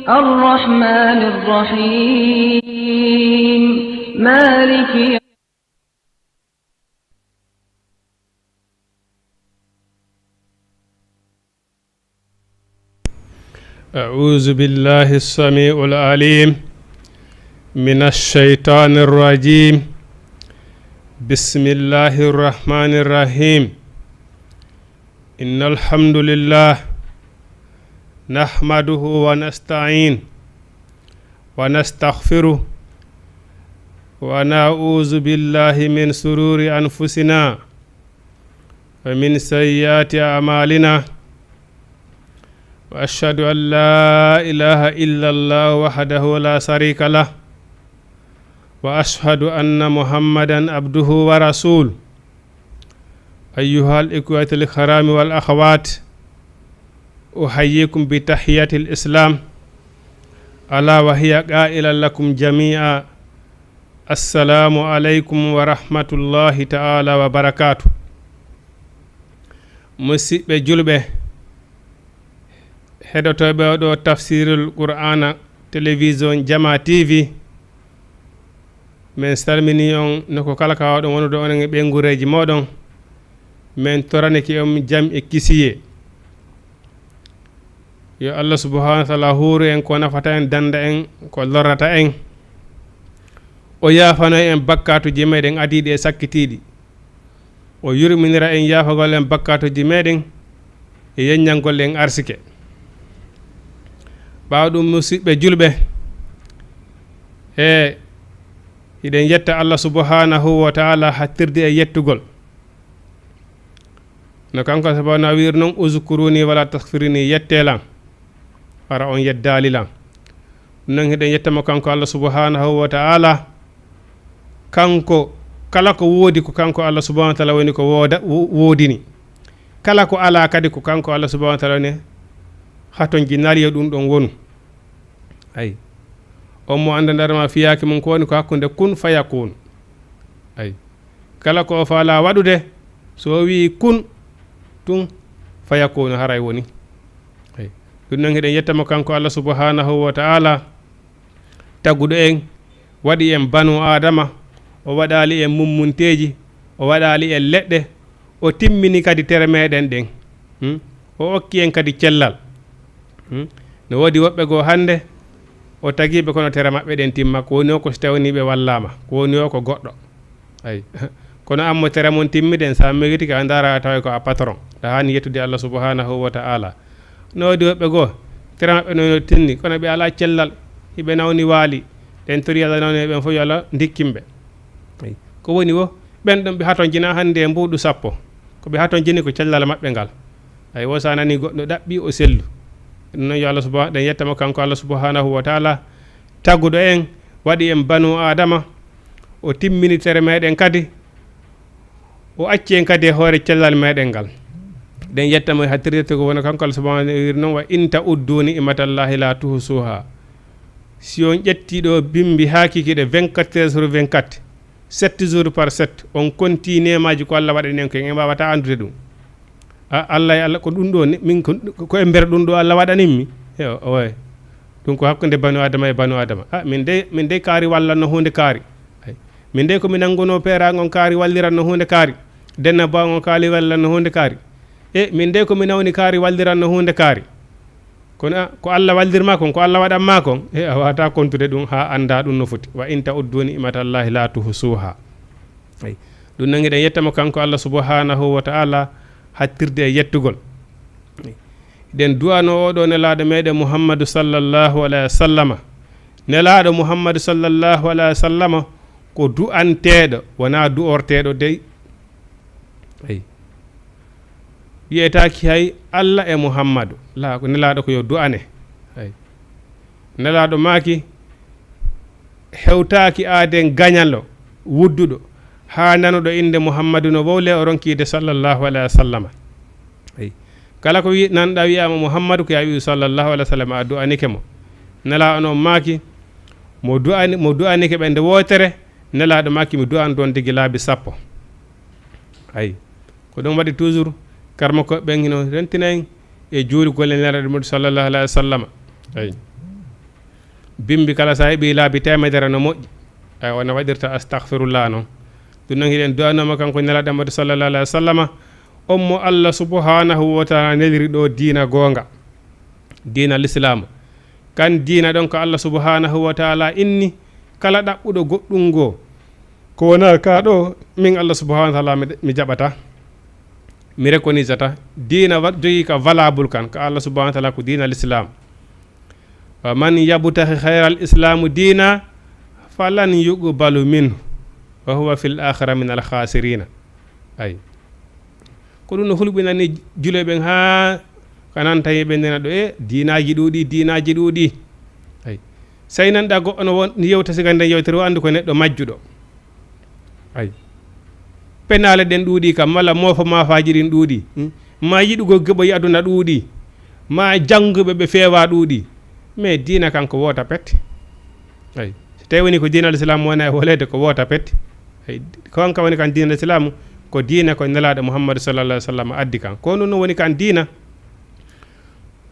الرحمن الرحيم مالك أعوذ بالله السميع العليم من الشيطان الرجيم بسم الله الرحمن الرحيم إن الحمد لله نحمده ونستعين ونستغفره ونعوذ بالله من شرور أنفسنا ومن سيئات أعمالنا وأشهد أن لا إله إلا الله وحده لا شريك له وأشهد أن محمدا عبده ورسوله أيها الإخوة الكرام والأخوات أحييكم بتحية الإسلام ألا وهي قائلا لكم جميعا السلام عليكم ورحمة الله تعالى وبركاته مسيب جلبه heɗotoɓe oɗo tafsirul qur'ana télévision jama tv min salmini on noko kala ka waɗon wonude onen e ɓengureji moɗon min toraniki on jam e kisiye yo allah subhanahu wa taala huuru en ko nafata en danda en ko lorrata en o yafano en bakkatuji meɗen adiɗi e sakkitiɗi o yurminira en yafagol en bakkatuji meɗen e yeññangol en arsike ɓawɗum musidɓe julɓe e hiɗen yetta allah subhanahu wa taala hattirde e yettugol no kanko sabana wir noon uskuruni wala takfirini yettelan ara on yeddalilan non hiɗen yettamo kanko allah subhanahu wa taala kanko kala ko woodi ko kanko allah subhanahu wa taala woni ko woodini kala ko ala kadi ko kanko allah subhanahu wa taala woni haton jinaliyo ɗum ɗon wonu ay on mo andandarma fiyaki mum ko woni ko hakkunde kun fayakun ay kala ko faala waɗude so wi kun tun fayakun haray woni ay ɗum noon hiɗen yettamo kanko allah subhanahu wa taala tagguɗo en waɗi en banu adama o waɗali en mummunteji o waɗali en leɗɗe o timmini kadi tere meɗen ɗen o okki en kadi cellal no woodi woɓɓe goo hannde o tagiɓe kono tere maɓɓe ɗen timma ko woni o ko so tawni ɓe wallama ko woni o ko goɗɗo ay kono ammo tere mon timmiden sa mériti ka dara tawa ko a patron ta hani yettude allah subhanahu wa taala no woodi woɓɓe goo tere maɓɓe no tinni kono ɓe ala cellal hiɓe nawni waali ɗen tori allah nawni ɓen fof yo allah dikkimɓe ay ko woni o ɓen ɗon ɓe haton jina hannde e mbuuɗu sappo ko ɓe haton jini ko cellal maɓɓe ngal ay wo sa nani goɗɗo ɗaɓɓi o sellu non yo allah subhanahu den yettamo kanko allah subhanahu wa taala tagguɗo en waɗi en banu adama o timmini tere meɗen kadi o acci en kadi e hoore cellal meɗen ngal den yettamo hattirde ko wona kanko allah subhanahu wir noon wa in ta'uddu ni'matallahi la tuhsuha si on ƴettiɗo bimbi hakikiɗe 24 heures sur 24 7 jours par 7 on continue maji ko allah waɗani en ko en wawata andude ɗum allah e allah ko ɗum ɗo min ko e nder ɗum ɗo allah waɗaninmi oy ɗum ko hakkunde banu adama e banu adama min de kaari wallanno hunde kaari min de komi nanngono peeragon kaari walliranno hunde kaari denna bagon kaali wallanno hunde kaari min de komi nawni kaari walliranno hunde kaari kono ko allah waldirma kon ko allah waɗanma kon a wata kontude ɗum ha anda ɗum no foti wa in ta'uddu ni'matallahi la tuhsuha ɗum nangi ɗen yettamo kanko allah subhanahu wa ta'ala hattirde e yettugol den duwano oɗo nelaɗo meɗen muhammadu sallallahu alayhi wa sallama nelaɗo muhammadu sallallahu alayhi wa sallama ko du'anteɗo wona du'orteɗo dey ay wiyetaki hay allah e muhammadu la ko nelaɗo ko yo du'ane ay nelaɗo maki hewtaki aaden gañalo wudduɗo ha nanuɗo inde muhammadu no wowle o ronkide sallallahu alayhi wa sallama ay kala ko wi nanɗa wiyama muhammadu ko ya wi sallallahu alayhi wa sallam a du'anike mo nelaɗo noon maki mo du'anike ɓe nde wotere nelaɗo maki mi du'an ɗon digi laabi sappo ay ko ɗum waɗi toujours karma ko ɓen hino rentinayi e juuri golle nelaɗo muɗum sallallahu alayhi wa sallam ay bimbi kala sa heɓi laabi temedere no moƴƴi ay wona waɗirta astahfirullah noon ɗum noon hiɗen duwanoma kanko nelaɗo amadou sallallah alah wa sallama on mo allah subhanahu wa taala neliri ɗo diina goonga diina l'islam kan diina ɗon ko allah subhanahu wa taala inni kala ɗaɓɓuɗo goɗɗum ngoo ko wona ka ɗo min allah subhanahu wa taala mi jaɓata mi rekonisata diina jogui ka valable kan ko allah subhanahu wa taala ko diina l'islam wa man yabtahi hayra al islamu diina falan yuqbalu minhu wa huwa fil akhira min al khasirina ay ko ɗum no hulɓinani juleɓen ha kanan tawi ɓe ndena ɗo diinaji ɗuuɗi ay say nanɗa goɗɗo no won yewta siga nden yewtere o andu ko neɗɗo majjuɗo ay penale ɗen ɗuuɗi kam malla moofa maafaji ɗin ɗuuɗi ma yiɗugo geɓoyi aduna ɗuuɗi ma jangguɓe ɓe feewa ɗuuɗi mais diina kan ko woota pette ay so tawi woni ko diina l'islam wona e wolede ko woota pette ay konka woni kan diina l'islam ko diina ko nelaɗo mouhammadou sallallah alih w sallam addi kan ko noon woni kan diina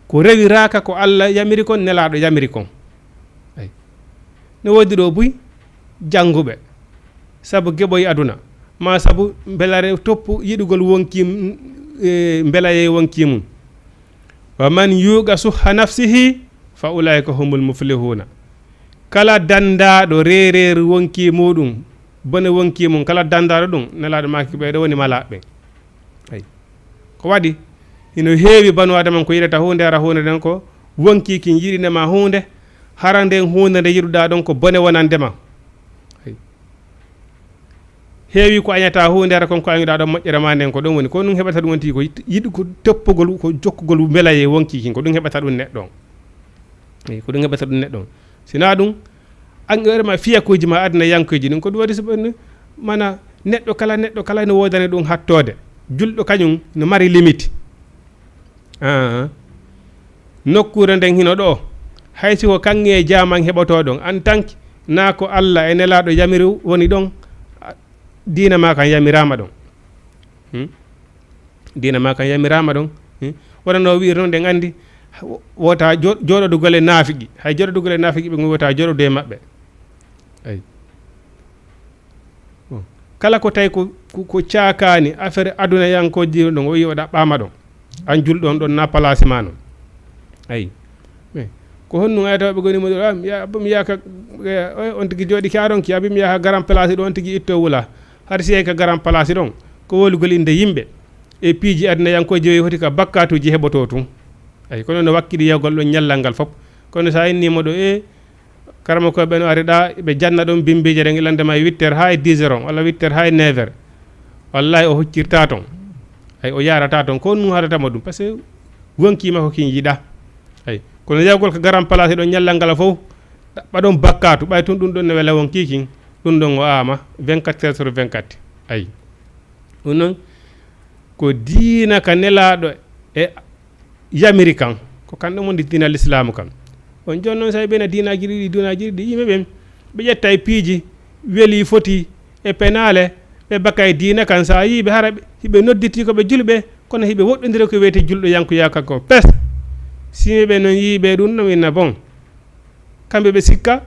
ko rewiraka ko allah yamiri kon nelaɗo yamiri kon ay no wodi ɗo buy jangguɓe saabu geɓoyi aduna ma saabu belare toppu yiɗugol wonkim belaye wonki mum wa man yuqa suha nafsihi fa ulaika humul muflihuna kala dandaɗo rereru wonki muɗum bone wonki mum kala dandaɗo ɗum nelaɗo maki ɓeɗo woni malaɓe ay ko waɗi ino heewi banu adama ko yiɗata hunde ara hunde nden ko wonki kin yiɗinema hunde hara nden hunde nde yiɗuɗa ɗon ko bone wonandema heewi ko añata hunde ara kon ko añuɗa ɗon moƴƴere ma nden ko ɗum woni ko ɗum heɓata ɗum wonti ko yiɗi ko toppugol ko jokkugol belaye wonki kin ko ɗum heɓata ɗum neɗɗon ko ɗum heɓata ɗum neɗɗon sina ɗum anma fiyakuji ma aduna yankuji ɗum ko ɗum waɗi soɓonni mana neɗɗo kala no wodani ɗum hattode julɗo kañum no mari limite nokkure nden hino ɗo haysi ko kanŋe jaman heɓoto ɗon en tant que na ko allah e nelaɗo yamiri woni ɗon diina ma kan yamirama ɗon diina ma kan yamirama ɗon wonano wi noon ɗen andi wota joɗodugol e naafiqi hay joɗodugol e naafiqi ɓe wota joɗodu e maɓɓe ay kala ko tawi ko caakani affaire aduna yankoji ɗon o wi o ɗaɓɓama ɗon an julɗon ɗon na place ma noon ayi ko honnu ayata ɓe gonimo ɗo mi yaka on tigui jooɗi kaɗon ki abi mi yaha garan place ɗo on tigui itto wula har si ka garan place ɗon ko wolugol inde yimɓe e piiji aduna yankoji joyi hoti ka bakkatuji heɓoto tun ay kono no wakkiɗi yewgol ɗon ñallal ngal fof kono sa innimo ɗo karama koɓe no ari ɗa ɓe janna ɗon bimbiji ɗen ilandema 8h ha 10h on walla 8h ha 9h wallahi o hoccirta toon ay o yarata toon ko num haɗatama ɗum par ce que wonkima ko kin yiɗa ay kono yewgol ko garan place ɗon ñallal ngal fof ɗaɓɓa ɗon bakkatu ɓay tun ɗum ɗon no wela wonki kin ɗum ɗon o ama 24h sur 24 ay ɗum noon ko diina ka nelaɗo e yamiri kan ko kamɗo woni diina l'islam kan on joni noon sa ɓena diinaji ɗiɗi yimɓe ɓen ɓe ƴetta e piiji weeli foti e penale ɓe bakka e diina kan sa yiɓe hara hiɓe nodditi koɓe julɓe kono hiɓe woɗɗodira ko wiyete julɗo yankoya kanko pes simi ɓe noon yiiɓe ɗum ɗum inna bon kamɓe ɓe sikka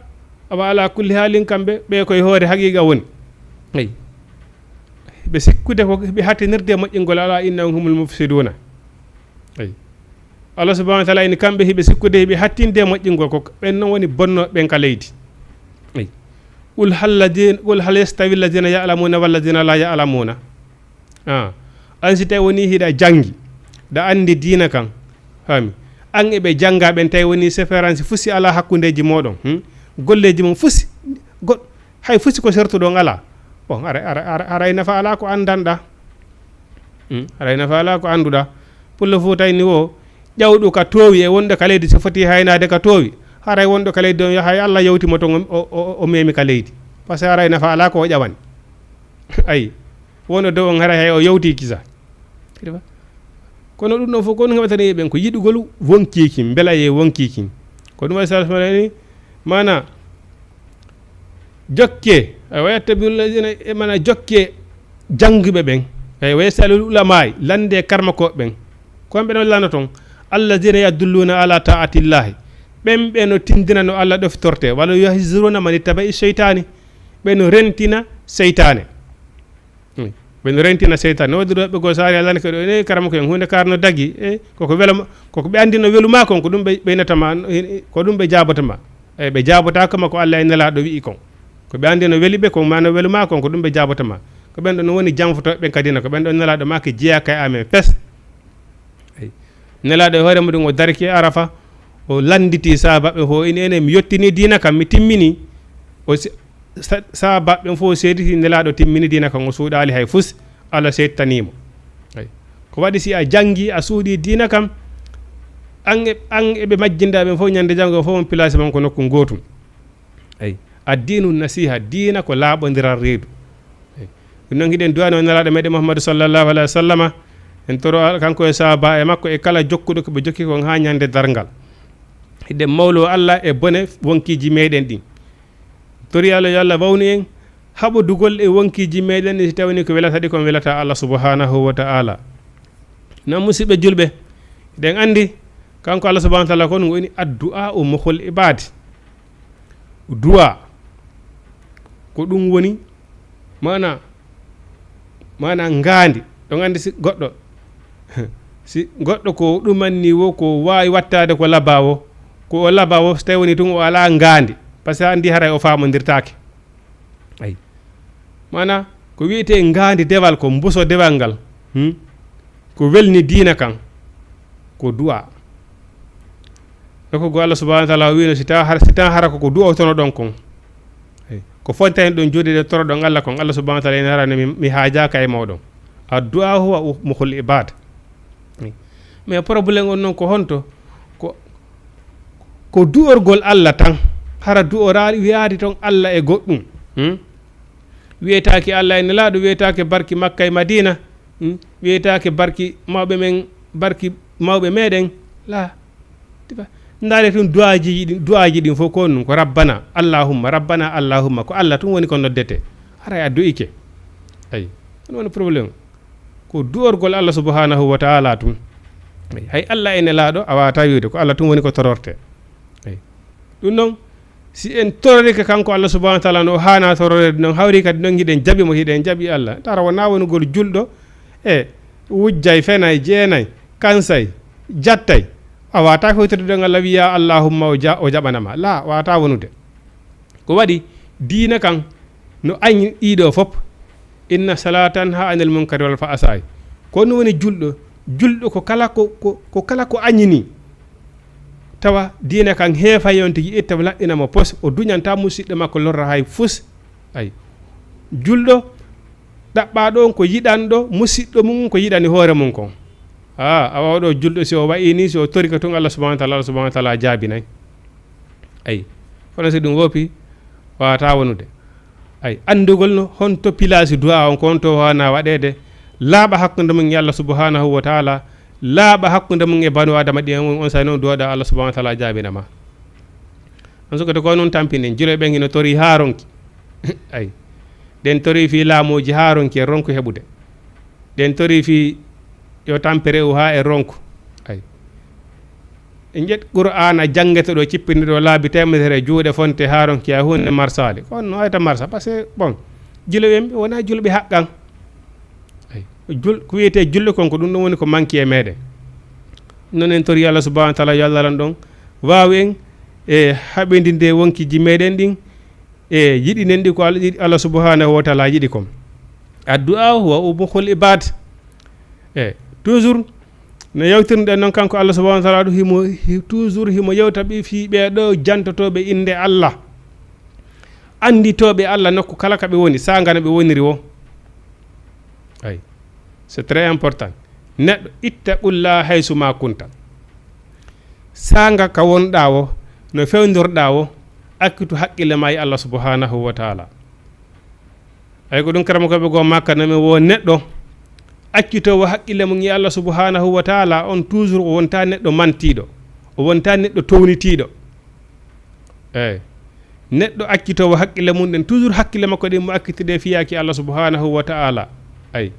awa ala kulli haalin kamɓe ɓe koye hoore haqiqa woni ayi ɓe sikkude ko ɓe hattinirde moƴƴingol ala innahum humul mufsiduna ayi Allah subhanahu wa ta'ala ini kamɓe hiɓe sikkude hiɓe hattinde moƴƴingol ko ɓen noon woni bonno ɓen ka leydi ayi qul hal yastawi alladina ya'lamuna walladina la ya'lamuna an si tawi woni hiɗa janggi ɗa andi diina kan fami an eɓe jangga ɓen tawi woni séférence fusi ala hakkudeji moɗon golleji mum fusi hay fusi ko sertuɗon ala bon aray nafa ala ko andanɗa aray nafa ala ko anduɗa pour le fou tawni o ƴawɗo ka toowi e wonɗo ka leydi so foti haynade ka toowi haray wonɗo ka leydi on hay Allah yawtimo toon o memi ka leydi par ce que haray nafa ala ko o ƴawani ayi wonɗo dow on haray hay o yawti kisa kono ɗum ɗon fof ko ɗum heɓatani ɓen ko yiɗugol wonkikin belaye wonkikin ko ɗum waɗi salani mana jokke wayattabiulladina mana jokke jangguɓe ɓen ay wayasalul ulama'i lande karma koɓe ɓen ko ɓe ɗon lana toon alladina yadulluna ala ta'atillahi ɓemɓe no tindina no Allah ɗoftorte walla yahzuruna man ittabai cheytani ɓe no rentina seytane ɓe no rentina seytane wodiroɓe go sari alane ko ɗo karama ko en hunde karno dagi koko welama koko ɓe andi no weluma kon ko ɗum ɓe ɓeynatama ko ɗum ɓe jabatama ɓe jabotakama ko Allah e nelaɗo wi'i kon ko ɓe andi no weli ɓe ko ma no weluma kon ko ɗum ɓe jabatama ko ɓen ɗo no woni janfotoɓe ɓen kadina ko ɓen ɗo nelaɗo ma ke jeyaka e amen pes nelaɗo e hoore muɗum o darki arafa o landiti sahabaɓe ho ene mi yettini dina kam mi timmini o sahabaɓe fof seediti nelaɗo timmini dina kam o suuɗali hay fus Allah settanimo ko waɗi si a jangi a suuɗi dina kam an eɓe majjindaɓe fof ñande janggo fof on place man ko nokku gotum addinu nasiha dina ko laaɓodiral reedu ɗum noon hiɗen duwani o nelaɗo meɗen Muhammadu sallllahu alayhi wa sallama en toro kanko e sahaba e makko e kala jokkuɗo koɓe jokki kon ha ñande dargal hiɗen mawlo Allah e bone wonkiji meɗen ɗin tori Allah yo Allah wawnu en haɓodugol e wonkiji meɗen si tawni ko welata ɗi kon welata Allah subhanahu wa ta'ala non musidɓe julɓe ɗen andi kanko Allah subhanahu wa ta'ala ko ɗum woni addu'a o mohol ibadi du'a ko ɗum woni mana ngandi ɗon andi si goɗɗo ko ɗumanni wo ko wawi wattade ko labawo ko o labawo so tawi woni tun o ala ngandi par ce que andi haray o famodirtake mana ko wiyete ngandi dewal ko mbuso dewal ngal ko welni dina kan ko du'a ko go Allah subhanahu wa ta'ala wino si tan hara ko du'a tono don kon ko fontaen ɗon joɗide toro ɗon Allah kon Allah subhanahu wa ta'ala ene harani mi haajaka e mawɗon addu'a huwa mukhul ibad mais probléme on non ko honto ko du'orgol Allah tan hara du'orari wiyaadi ton Allah e goɗɗum wiyetake Allah e nelaɗo wiyetake barki Makka e Madina wiyetake barki mawɓe meɗen la ndaare tun du'aji ɗin fof ko ɗum ko rabbana allahumma ko Allah tun woni ko noddete hara a du'ike ayi ɗum woni probléme ko du'orgol Allah subhanahu wa ta'ala tun hay Allah e nelaɗo a wawata wiwde ko Allah tun woni ko tororte ɗum noon si en torori ka kanko Allah subhanahu wa ta'ala no hana tororede noon hawri kadi noon hiɗen jaɓi mo hiɗen jaɓi Allah tara wona wonugol julɗo wujjay fenay jeenay kansay jattay a wata hoytirde ɗon Allah wiya allahumma o jaɓanama la wata wonude ko waɗi diina kan no añ ɗiɗo fof inna salatan ha anil munkari wal fahsai ko no woni julɗo ko kala ko añini tawa diina kan heefa yon tigi itta laɗɗinamo pos o duñanta musidɗo makko lorra hay fus ay julɗo ɗaɓɓaɗo on ko yiɗanɗo musidɗo mum ko yiɗani hoore mum kon a wawɗo julɗo si o wayi ni si o tori ka tun Allah subhanahu wa ta'ala jaabinayi ay kono si ɗum wopi wawata wonude ay andugol no honto pilasi du'a on ko honto wana waɗede laaɓa hakkude mum e Allah subhanahu wa ta'ala laaɓa hakkude mum e banu adama ɗi on sa noon duwaɗa Allah subhanahu wa ta'ala jaabinama on sukata ko noon tampinen julo ɓen ino tori ha ronki ay ɗen tori fi laamoji ha ronki e ronku heɓude ɗen tori fi yo tampere o ha e ronku ay en ƴet qur'ana jangete ɗo cippinde ɗo laabi temedere juuɗe fonte ha ronki a hunde marsali ko no ayta marsa par ce que bon juloɓen wona julɓe haqqan ay ko wiyete julɗo kon ko ɗum ɗon woni ko manki e meɗen non en tori Allah subhanahu wa ta'ala yo Allah lan ɗon wawi en e haɓedinde wonkiji meɗen ɗin e yiɗinen ɗi ko Allah subhanahu wa ta'ala yiɗi kon addu'a huwa mukhul ibad toujours no yewtirɗen noon kanko Allah subhanahu wa ta'ala himo toujours himo yewta ɓe fi ɓeɗo jantotoɓe inde Allah anditoɓe Allah nokku kala kaɓe woni sagana ɓe woniri wo ay c'est très important neɗɗo ittaqulla haysuma kunta saga ka wonɗa wo no fewdirɗa wo akkitu haqqille ma e Allah subhanahu wa ta'ala ay ko ɗum karama koɓe go makka nami wo neɗɗo accitowo haqqille mum e Allah subhanahu wa ta'ala on toujours o wonta neɗɗo mantiɗo o wonta neɗɗo townitiɗo neɗɗo accitowo haqqille mum ɗen toujours haqqille makko ɗen mo akkitide fiyaki Allah subhanahu wa ta'ala ay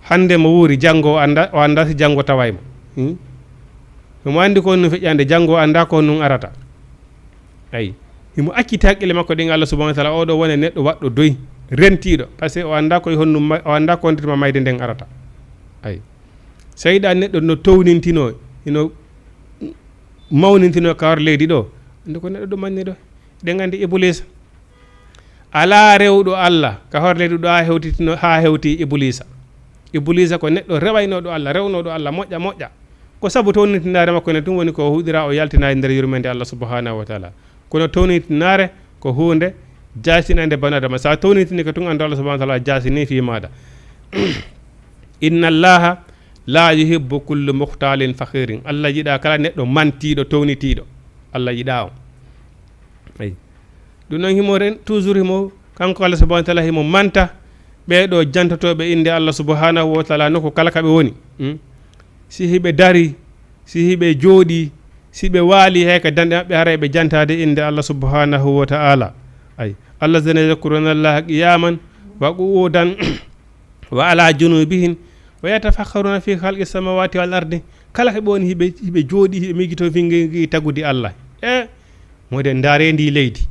hande mo wuuri janggo o anda si janggo tawaymo mo andi ko no feƴƴande janngo anda ko nun arata ay himo accita haqqille makko ɗin Allah subhanahu wa ta'ala oɗo wone neɗɗo waɗɗo doy rentiɗo par ce que o anda koye honnum o anda ko wondirma mayde nden arata ay so yiɗa neɗɗo no townintino ino mawnintino kawar leydi ɗo ande ko neɗɗo ɗo manni ɗo ɗen andi iblis ala rewɗo Allah ka hor leydi ɗo ha hewti iblisa ko neɗɗo rewaynoɗo Allah rewnoɗo Allah moƴƴa ko sabu townitindare makko ne ɗum woni ko huɗira o yaltina e nder yurmede Allah subhanahu wa ta'ala kono townitinare ko hunde jasinande banu adama sa townitini ko tun ando Allah subhanahu wa ta'ala jasini fi maɗa inna allaha la yuhibbu kullu muhtalin fakhirin Allah yiɗa kala neɗɗo mantiɗo townitiɗo Allah yiɗa o ayi ɗum noon himo ren toujours himo kanko Allah subhanahu wa ta'ala himo manta ɓeɗo jantotoɓe inde Allah subhanahu wa ta'ala noko kala kaɓe woni si hiɓe dari si hiɓe jooɗi si ɓe waali heka dande maɓɓe hara ɓe jantade inde Allah subhanahu wa ta'ala ay allazina yadhkuruna allaha qiyaman wa qu'udan wa ala junubihim wa yatafakkaruna fi khalqis samawati wal ardi kala heɓe woni hiɓe jooɗi hiɓe migito fingi tagudi Allah moden ndaare ndi leydi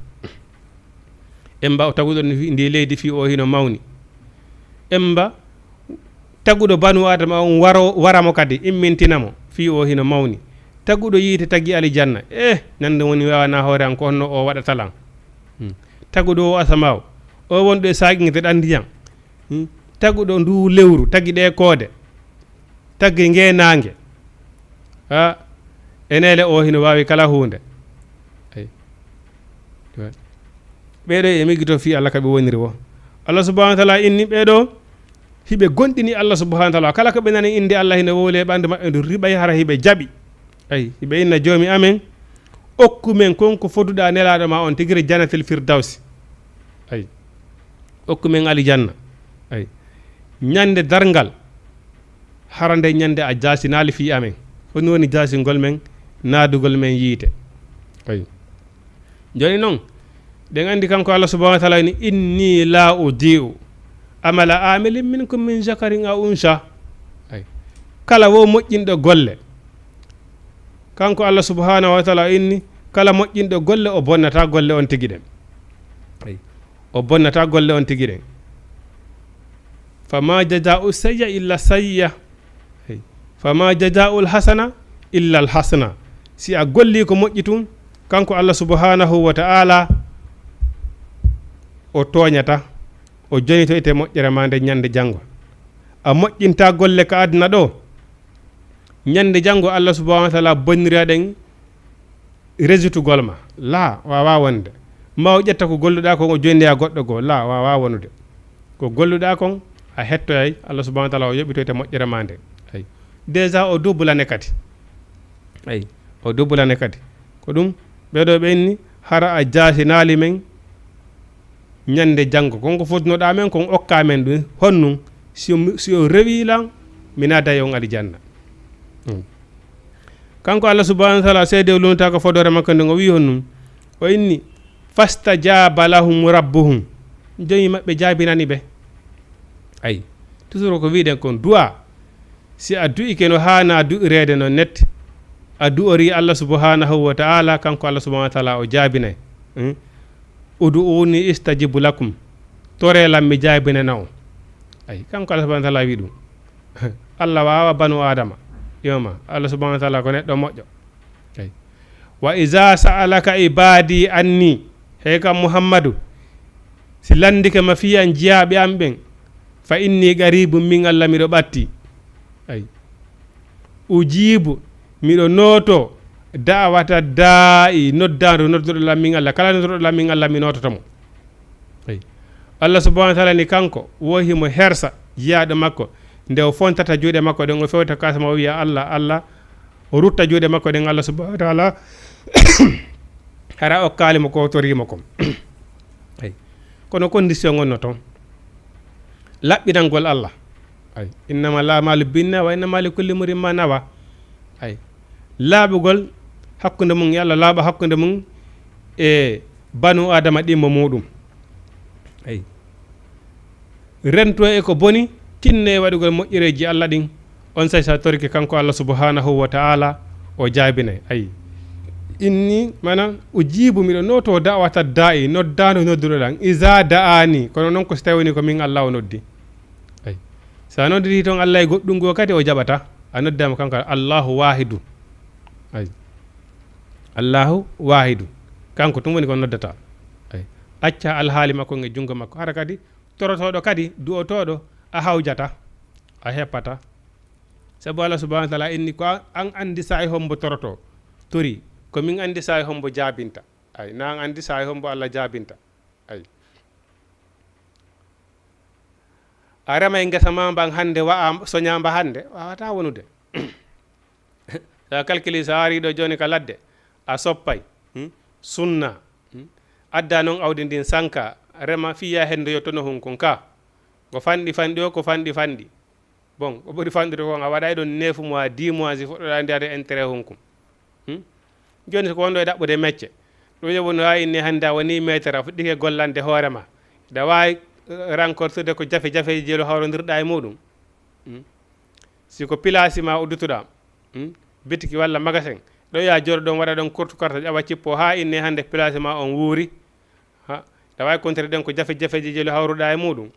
emba taguɗo ndi leydi fi o hino mawni emba taguɗo banu adama on waramo kadi immintinamo fi o hino mawni taguɗo yiite taggi alijanna nande woni wawana hoore an ko honno o waɗa talan taguɗo o asamaw o wonɗo e saaqinde ɗan ndiyam taguɗo ndu lewru taggi ɗe koode taggi ngenange enele o hino wawi kala hunde ɓeɗo e migito fi Allah kaɓe woniri wo Allah subhanahu wa ta'ala inni ɓeɗo hiɓe gonɗini Allah subhanahu wa ta'ala kala ko ɓe nani inde Allah hino wowle ɓandu maɓɓe ndu riɓay hara hiɓe jaɓi ay hiɓe inna joomi amen okku men konko foduɗa nelaɗo ma on tigiri jannatil firdawsi ay okku men alijanna ay ñande dargal harande ñande a jasinali fi amen honi woni jasingol men naadugol men yiite ay joni noon ɗen andi kanko Allah subhanahu wa ta'ala ni inni la udi'u amala amilin minkum min zakarin aw unsa ay kala wo moƴƴinɗo golle kanko Allah subhanahu wa ta'ala inni kala moƴƴinɗo golle o bonnata golle on tigi ɗen ay o bonnata golle on tigi ɗen fama jaza'u sayya illa sayya ay fama jaza'u alhasana illa alhasana si a golli ko moƴƴi tun kanko Allah subhanahu wa ta'ala o tooñata o jonito ite moƴƴere ma nde ñande janngo a moƴƴinta golle ka aduna ɗo ñande janngo Allah subhanahu wa ta'ala bonnira ɗen resitugol ma la wawa wonde ma o ƴetta ko golluɗa kon o jonniya goɗɗo goo la wawa wonude ko golluɗa kon a hettoyay Allah subhanahu wa ta'ala o yoɓito ite moƴƴere ma nde ay déjà o dubbulane kadi ay o dubbulane kadi ko ɗum ɓeɗo ɓenni hara a jasinali men ñande janngo konko fotnoɗa men kon okka men ɗum honnum si o rewilan mina dayi on alijanna kanko Allah subhanahu wa ta'ala seede lunta ko fodore makko nde o wi honnum o inni fastajaba lahum rabbuhum joyi maɓɓe jaabinani ɓe ay toujours ko wiɗen kon du'a si a du'ike no hana du'irede no net a du'ori Allah subhanahu wa ta'ala kanko Allah subhanahu wa ta'ala o jaabinay udu'uni istajibu lakum torelam mi jaabinana on ay kanko Allah subhanahu wa ta'ala wi ɗum Allah wawa banu adama yoma Allah subhanahu wa ta'ala ko neɗɗo moƴƴo ay wa iza sa'alaka ibadi anni hey kam Muhammadu si landike ma fiyan jiyaɓe am ɓen fa inni qaribum min Allah miɗo ɓatti ay ujibu miɗo noto da'wata da'i noddando nodduɗo lammin Allah kala nodduɗo lammin Allah mi nototamo ay Allah subhanahu wa ta'ala ni kanko wohimo hersa jiyaɗo makko nde o fontata juuɗe makko ɗen o fewta kasama o wiya Allah o rutta juuɗe makko ɗen Allah subhanahu wa ta'ala hara o kalimo ko torimo kom ay kono condition gonno toon laɓɓinangol Allah ay innama la malu binna wa innama li kulli murin ma nawa ay laaɓugol hakkunde mum yalla laaɓa hakkunde mum e banu adama ɗimmo muɗum ay rento e ko boni tinne waɗugol moƴƴereji Allah ɗin on say sa torki kanko Allah subhanahu wa ta'ala o jaabinay ayi inni mana ujibu miɗo noto da'wata da'i noddano nodduɗo ɗan isa da'ani kono noon ko so tawini ko min Allah o noddi ayi sa nodditi toon Allah e goɗɗum go kadi o jaɓata a noddama kanko Allahu wahidu ayi Allahu wahidu kanko tum woni ko noddata ayi acca alhaali makko e jungo makko hara kadi torotoɗo kadi du'otoɗo a hawjata a heppata sabu Allah subhanahu wa ta'ala inni ko an andi sa e hombo toroto tori ko min andi sa e hombo jaabinta ay na andi sa e hombo Allah jaabinta ay a rema e ngesa ma mban hande wa'a soñamba hande wawata wonude sa calculi sa ari ɗo joni ka ladde a soppay sunna adda noon awdi ndin sanka rema fiya hende yottono hun kon ka ko fanɗi fanɗi o ko fanɗi fanɗi bon ko ɓuri fanɗude kon a waɗay ɗon 9 mois 10 mois si fuɗɗoɗa ndiyade intérêt hun kum joni so ko wonɗo e ɗaɓɓude mecce ɗum yoɓu no wawi inni hannde a woni métre a fuɗɗike gollande hoorema da wawi rencontrede ko jafe jafeji jeelo hawrodirɗa e muɗum siko pilasi ma uddutuɗa bitiki walla magasin ɗo ya joɗo ɗon waɗa ɗon courte carte ƴawa cippo ha inni hannde pilasi ma on wuuri ha da wawi contré ɗen ko jafe jafeji jeelo hawruɗa e muɗum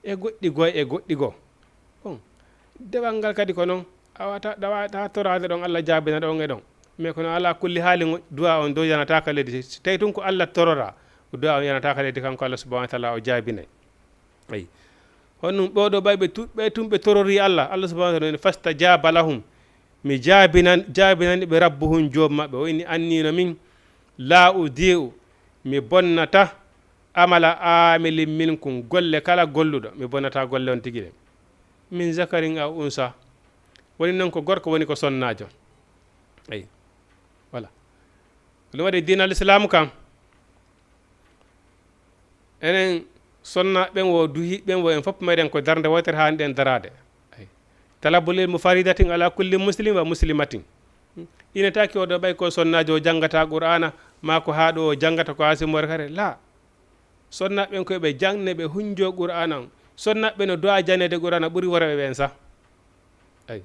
e goɗɗi goy e goɗɗi go bon dewal ngal kadi ko noon awata dawata torade ɗon Allah jaabina ɗon e ɗon mais kono ala kulli haali duwa on dow yanataka leydi so tawi tun ko Allah torora duwa on yanataka leydi kanko Allah subhanahu wa ta'ala o jaabinay ayi honum ɓoɗo ɓe tumɓe torori Allah subhanahu wa ta'ala fastajaba lahum mi jaabinani ɓe rabbuhum joob maɓɓe o inni annino min la udi'u mi bonnata amala amilin minkum golle kala golluɗo mi bonnata golle on tigi ɗe min zakarin aw unsa woni noon ko gorko woni ko sonnajo ayi voilà ɗum waɗi dinal islam kam enen sonna ɓen wo duhi ɓen wo en fof meɗen ko darde wotere hani ɗen darade ayi talabulil mo faridatin ala kulli muslim wa muslimatin ina taki oɗo ɓay ko sonnajo o jangata qur'ana ma ko haɗo o jangata ko hasimore kare la sonnaɓen koyeɓe jangne ɓe hunjo qur'ana on sonnaɓe no do'a janede qur'ana ɓuuri worɓe ɓen sa ayi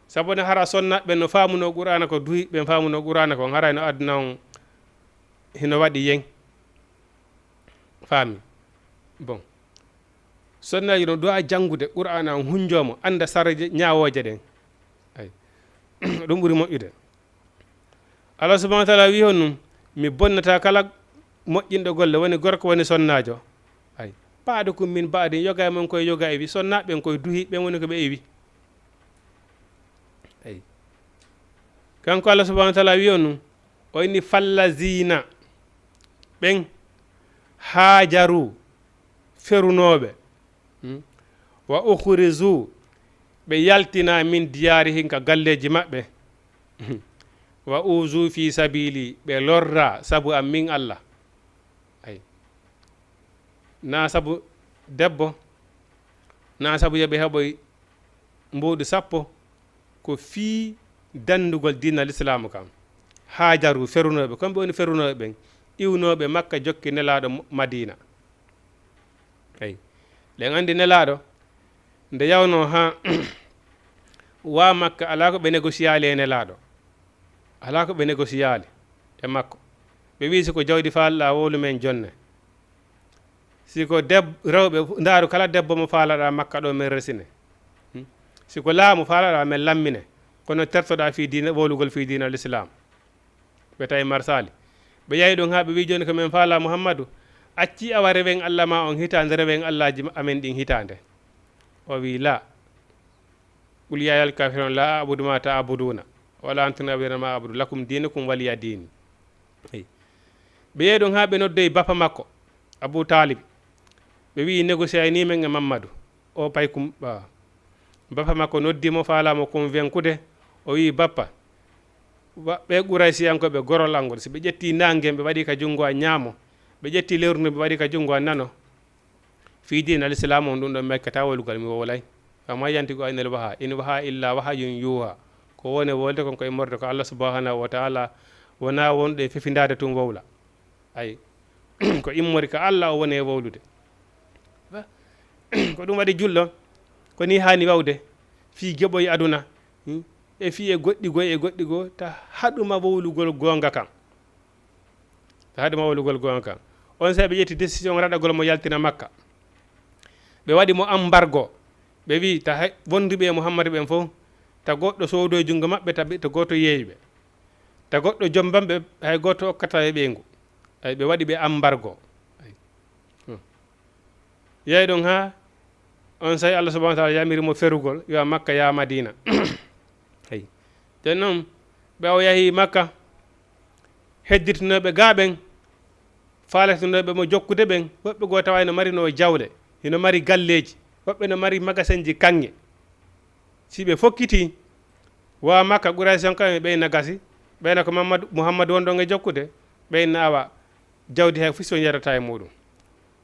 sabu ne hara sonnaɓe no famuno qur'ana ko duhi ɓen famuno qur'ana ko haray no aduna on hino waɗi yen faami bon sonnaji no do'a jangude qur'ana on hunjomo anda sarje ñawoje ɗen ayi ɗum ɓuuri moƴƴude Allah subhanahu wa ta'ala wi hon mi bonnata kala moƴƴinɗo golle woni gorko woni sonnajo ayi paade kum min baadi yoga e mon koye yoga ewi sonnaɓen koye duhi ɓen woni ko ɓe ewi ayi kanko Allah subhanahu wa ta'ala wi on o inni fallazina ɓen hajaru ferunoɓe wa ukhrizu ɓe yaltina min diyarihin ka galleji maɓɓe wa uzu fi sabili ɓe lorra sabu am min Allah ayi na sabu debbo na sabu yoɓe heɓoy mbuɗu sappo ko fii dandugol dinal islamu kam hajaru ferunoɓe kamɓe woni ferunoɓe ɓen iwnoɓe makka jokki nelaɗo madina ayi len andi nelaɗo nde yawno ha wa makka ala ko ɓe négociali e nelaɗo ala ko ɓe négociali e makko ɓe wi siko jawdi falɗa wolu men jonne siko rewɓe ndaaru kala debbo mo faalaɗa makka ɗo men resine siko laamu faalaɗa men lammine kono tertoɗa fi dina wolugol fi dina l'islam ɓe tawi marsali ɓe yahi ɗum ha ɓe wi joni ko men faala mouhammadou acci awa rewen Allah ma on hitande rewen Allahji amen ɗin hitande o wi la qul ya ayyuhal kafirun la a'budu ma ta'buduna wala antum ta'buduna ma a'budu lakum dinukum waliya din ɓe yehi ɗum ha ɓe noddoyi bappa makko Abou Talib ɓe wi négocier ni men e Mamadou o pay kum bappa makko noddimo faalamo convaincre o wi bappa ɓe Quraysiyankoɓe gorol angol si ɓe ƴetti nangue ɓe waɗi ka jungo a ñaamo ɓe ƴetti lewru ɓe waɗi ka jungo a nano fi din al islam on ɗum ɗon mekkata wolugol mi wowlay kama yantigo aynel waha in waha illa wahayun yuha ko woni wolde kon koye morde ko Allah subhanahu wa ta'ala wona wonɗo e fefindade tum wowla ayi ko immori ka Allah o woni e wowlude ko ɗum waɗi julɗo ko ni hani wawde fi geɓoy aduna e fi e goɗɗi goo ta haɗuma wowlugol gonga kan on sa ɓe ƴetti décision raɗagol mo yaltina makka ɓe waɗi mo embargo ɓe wi ta wonduɓe e mouhammadu ɓen fof ta goɗɗo soodo e jungo maɓɓe ta goto yeeyɓe ta goɗɗo jombamɓe hay goto okkata e ɓeygu ay ɓe waɗi ɓe embargo yeey ɗon ha on sayi Allah subahanahu wa taala yamiri mo ferugol yo makka ya madina ay jon noon ɓe o yahi makka hedditinoɓe gaɓen faletinoɓe mo jokkude ɓen woɓɓe goo tawa eno mari no jawle ino mari galleji woɓɓe no mari magasin ji kanŋe si ɓe fokkiti wa makka Quraysh kam ɓeyna gasi ɓeyna ko Muhammadu won ɗon e jokkude ɓeyna awa jawdi he fof so yarata e muɗum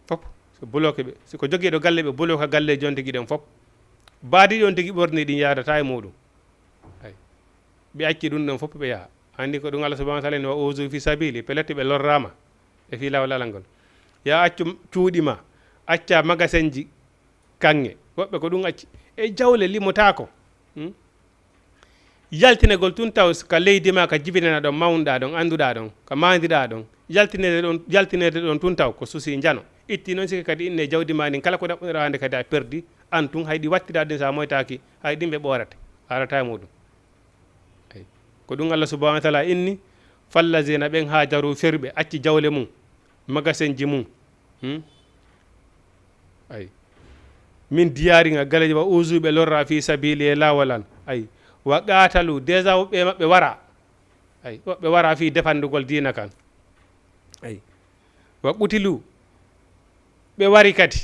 fop so bloqué ɓe siko joguiɗo galle ɓe bloqué galle jon tigui ɗen fop baadi ɗon tigui ɓorni ɗin yadata e muɗum ay ɓe acci ɗum ɗon fop ɓe yaaha andi ko ɗum Allah subahanahu wa taala ne wa uzu fi sabili pelette ɓe lorrama e fi lawol alal ngol ya accu cuuɗima acca magasin ji kanŋe woɓɓe ko ɗum acci e jawle limotako yaltinegol tun taw ka leydi ma ka jibinana ɗon mawnuɗa ɗon annduɗa ɗon ka mandiɗa ɗon yaltinede ɗon tun taw ko suusi jano itti noon siki kadi inne jawdi ma ndin kala ko ɗaɓɓuɗa hande kadi a perdi an tun hayɗi wattida ɗin sa moytaki hay ɗimɓe ɓorate arata e muɗum ay ko ɗum Allah subahanahu wa taala inni fallazina ɓen hajaru ferɓe acci jawle mum magasin ji mum ay min diyariga galeji wa usuɓe lorra fi sabili e lawalan ay wa qatalu déjà woɓɓe maɓɓe wara ay woɓɓe wara fi defandugol dina kan ay wa qutilu ɓe wari kadi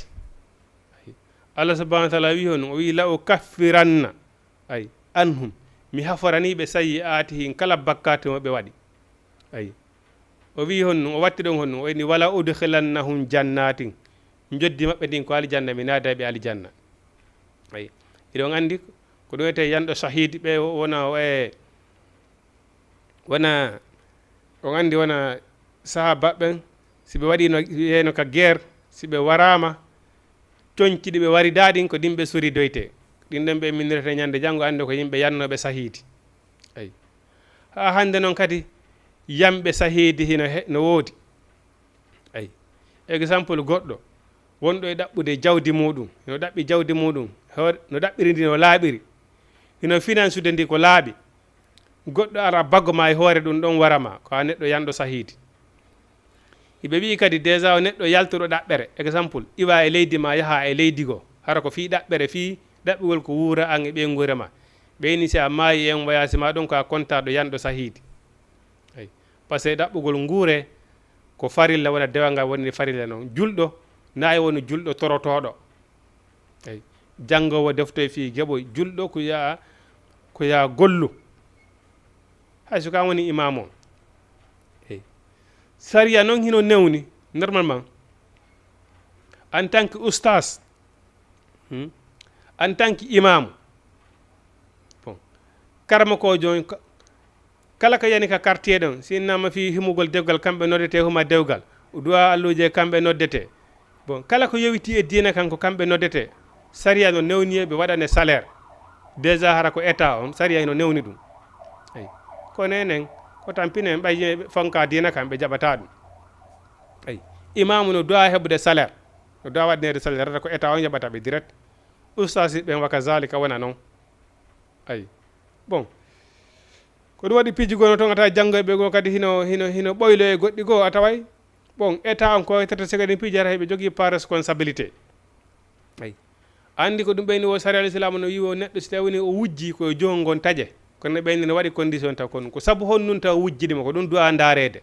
ay Allah subahanahu wa taala wi hon o wi la o kaffiranna ay anhum mi haforaniɓe sayi atihin kala bakkate mo ɓe waɗi ay o wi hon o watti ɗon hon o wayni wala udkhilannahum jannatin joddi maɓɓe ndin ko alijanna mi naadaɓe alijanna ay iɗon andi ko ɗum wiyete yanɗo sahidi ɓe wona on andi wona sahaba ɓen si ɓe waɗino yeyno ka guerre si ɓe warama coñciɗi ɓe wari daɗin ko ɗimɓe sori doyte ɗin ɗon ɓe minirete ñande janggo ande ko yimɓe yannoɓe sahidi ay ha hande noon kadi yamɓe sahidi hino no woodi ay exemple goɗɗo wonɗo e ɗaɓɓude jawdi muɗum hino ɗaɓɓi jawdi muɗum no ɗaɓɓiri ndi no laaɓiri hino finance ude ndi ko laaɓi goɗɗo ara baggo ma e hoore ɗum ɗon warama ko ha neɗɗo yanɗo sahidi hiɓe wi kadi déjà o neɗɗo yaltoɗo ɗaɓɓere exemple iwa e leydi ma yaaha e leydi go hara ko fi ɗaɓɓere fi ɗaɓɓugol ko wuura an e ɓeygure ma ɓeyni si a maayi en voyage ma ɗon ko a kontaɗo yanɗo sahidi ay par ce que ɗaɓɓugol nguure ko farilla wona dewalngal woni farilla noon julɗo nayi woni julɗo torotoɗo ay janngowo deftoye fi geɓoy julɗo ko ya gollu hay so ka woni imam oey saria noon hino newni normalement en tant que oustas en tant que imam bon karma ko jon kala ko yani ka quartier ɗon sinnama fi himugol dewgal kamɓe noddete huma dewgal duwa alluje kamɓe noddete bon kala ko yowiti e diina kanko kamɓe noddete saria no newni ɓe waɗane salaire déjà hara ko état on saria ino newni ɗum ay kono enen ko tampinen ɓay fonka diina kam ɓe jaɓata ɗum ay imamu no dowa heɓude salaire no dowa waɗnede salaire rata ko état on jaɓata ɓe direct oustasi ɓen waka zalika wona noon ay bon ko ɗum waɗi piiji gono toon ata janggoɓe goo kadi hino ɓoylo e goɗɗi goo a taway bon état on ko tata segaɗen piijata heɓe jogui par responsabilité ay andi ko ɗum ɓeyni o sari alislamu no wiwo neɗɗo so tawini o wujji koye jongon taƴe kono ɓeyni no waɗi condition taw kon ko saabu honnun taw wujjidima ko ɗum duwa darede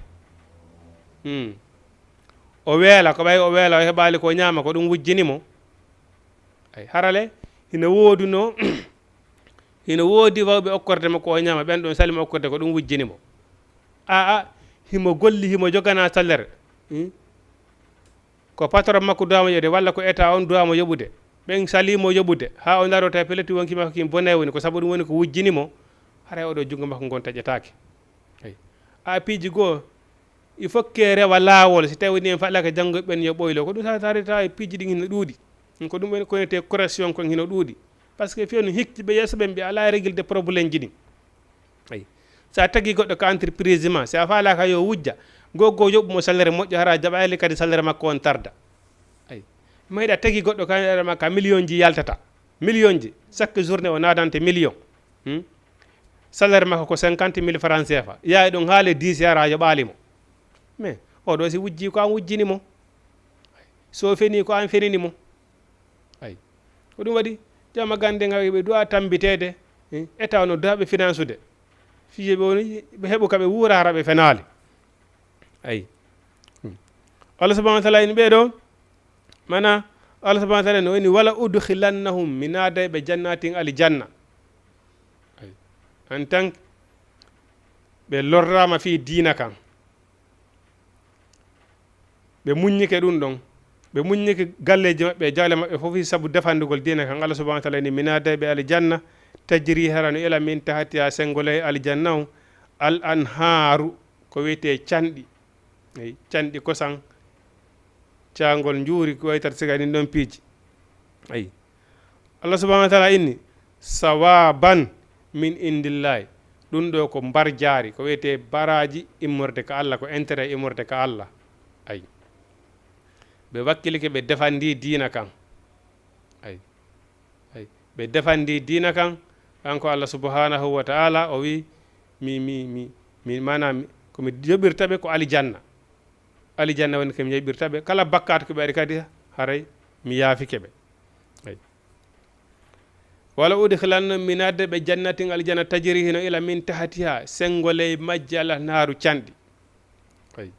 o weela ko ɓay o weela o heɓali ko ñaama ko ɗum wujjinimo ay harale hino wooduno hino woodi wawɓe okkordema ko ñaama ɓen ɗon salima okkorde ko ɗum wujjinimo a himo golli himo jogana salaire ko patron makko duwamo yoɓude walla ko état on duwamo yoɓude ɓen salimo yoɓude ha o darota e pelletti wonkima ko kim bone woni ko sabu ɗum woni ko wujjinimo hara oɗo jungo makko gon taƴetake ay a piiji goo il faut que rewa laawol si tawi ni en faɗaka janggoɓe ɓen yo ɓoylo ko ɗum tarita e piiji ɗin hino ɗuuɗi ko ɗum ko wonete correction kon hino ɗuuɗi par ce que fewno hiktiɓe yeeso ɓen ɓe ala réglde probléme ji ɗin ay sa tagi goɗɗo ko entreprise ma si a faalaka yo wujja goggo yoɓumo salaire moƴƴo hara jaɓali kadi salaire makko on tarda ay mayɗa tagi goɗɗo ka makka million ji yaltata million ji chaque journée o nadante million salaire makko ko 50 000 francs CFA yaay ɗon haale 10 yara yoɓalimo mais oɗo si wujji ko an wujjinimo so feni ko an fenini ay ko ɗum waɗi jama gande ɓe duwa tambitede état no duwaɓe finance ude fiye ɓe woni ɓe heɓu kaɓe wuura hara ɓe fenali ay Allah subhanahu wa ta'ala en ɓeɗo mana Allah subhanahu wa ta'ala no woni wala udkhilannahum minada ɓe jannatin aljanna ay en tant ɓe lorrama fi dina kan ɓe muññike ɗum ɗon ɓe muññike galleji maɓɓe jawle maɓɓe fof sabu defandugol dina kan Allah subhanahu wa ta'ala ni minada ɓe aljanna tajri harano ila min tahatiha sengole aljanna o al anharu ko wiyete canɗi ay canɗi kosan cangol njuuri ko waytat sigani ɗon piiji ay Allah subhanahu wa ta'ala inni sawaban min indillahi ɗum ɗo ko mbar jaari ko wiyete baraji immorde ka Allah ko intérêt immorde ka Allah ay ɓe wakkilike ɓe defandi diina kan ay ɓe defandi diina kan kanko Allah subhanahu wa ta'ala o wi mi manam komi yoɓirtaɓe ko alijanna woni komi yoɓirtaɓe kala bakkat ko ɓe ari kadi haray mi yaafike ɓe ay wala udkhilanno minadde ɓe jannatin aljanna tajri hino ila min tahatiha sengoley majji ala naaru canɗi ay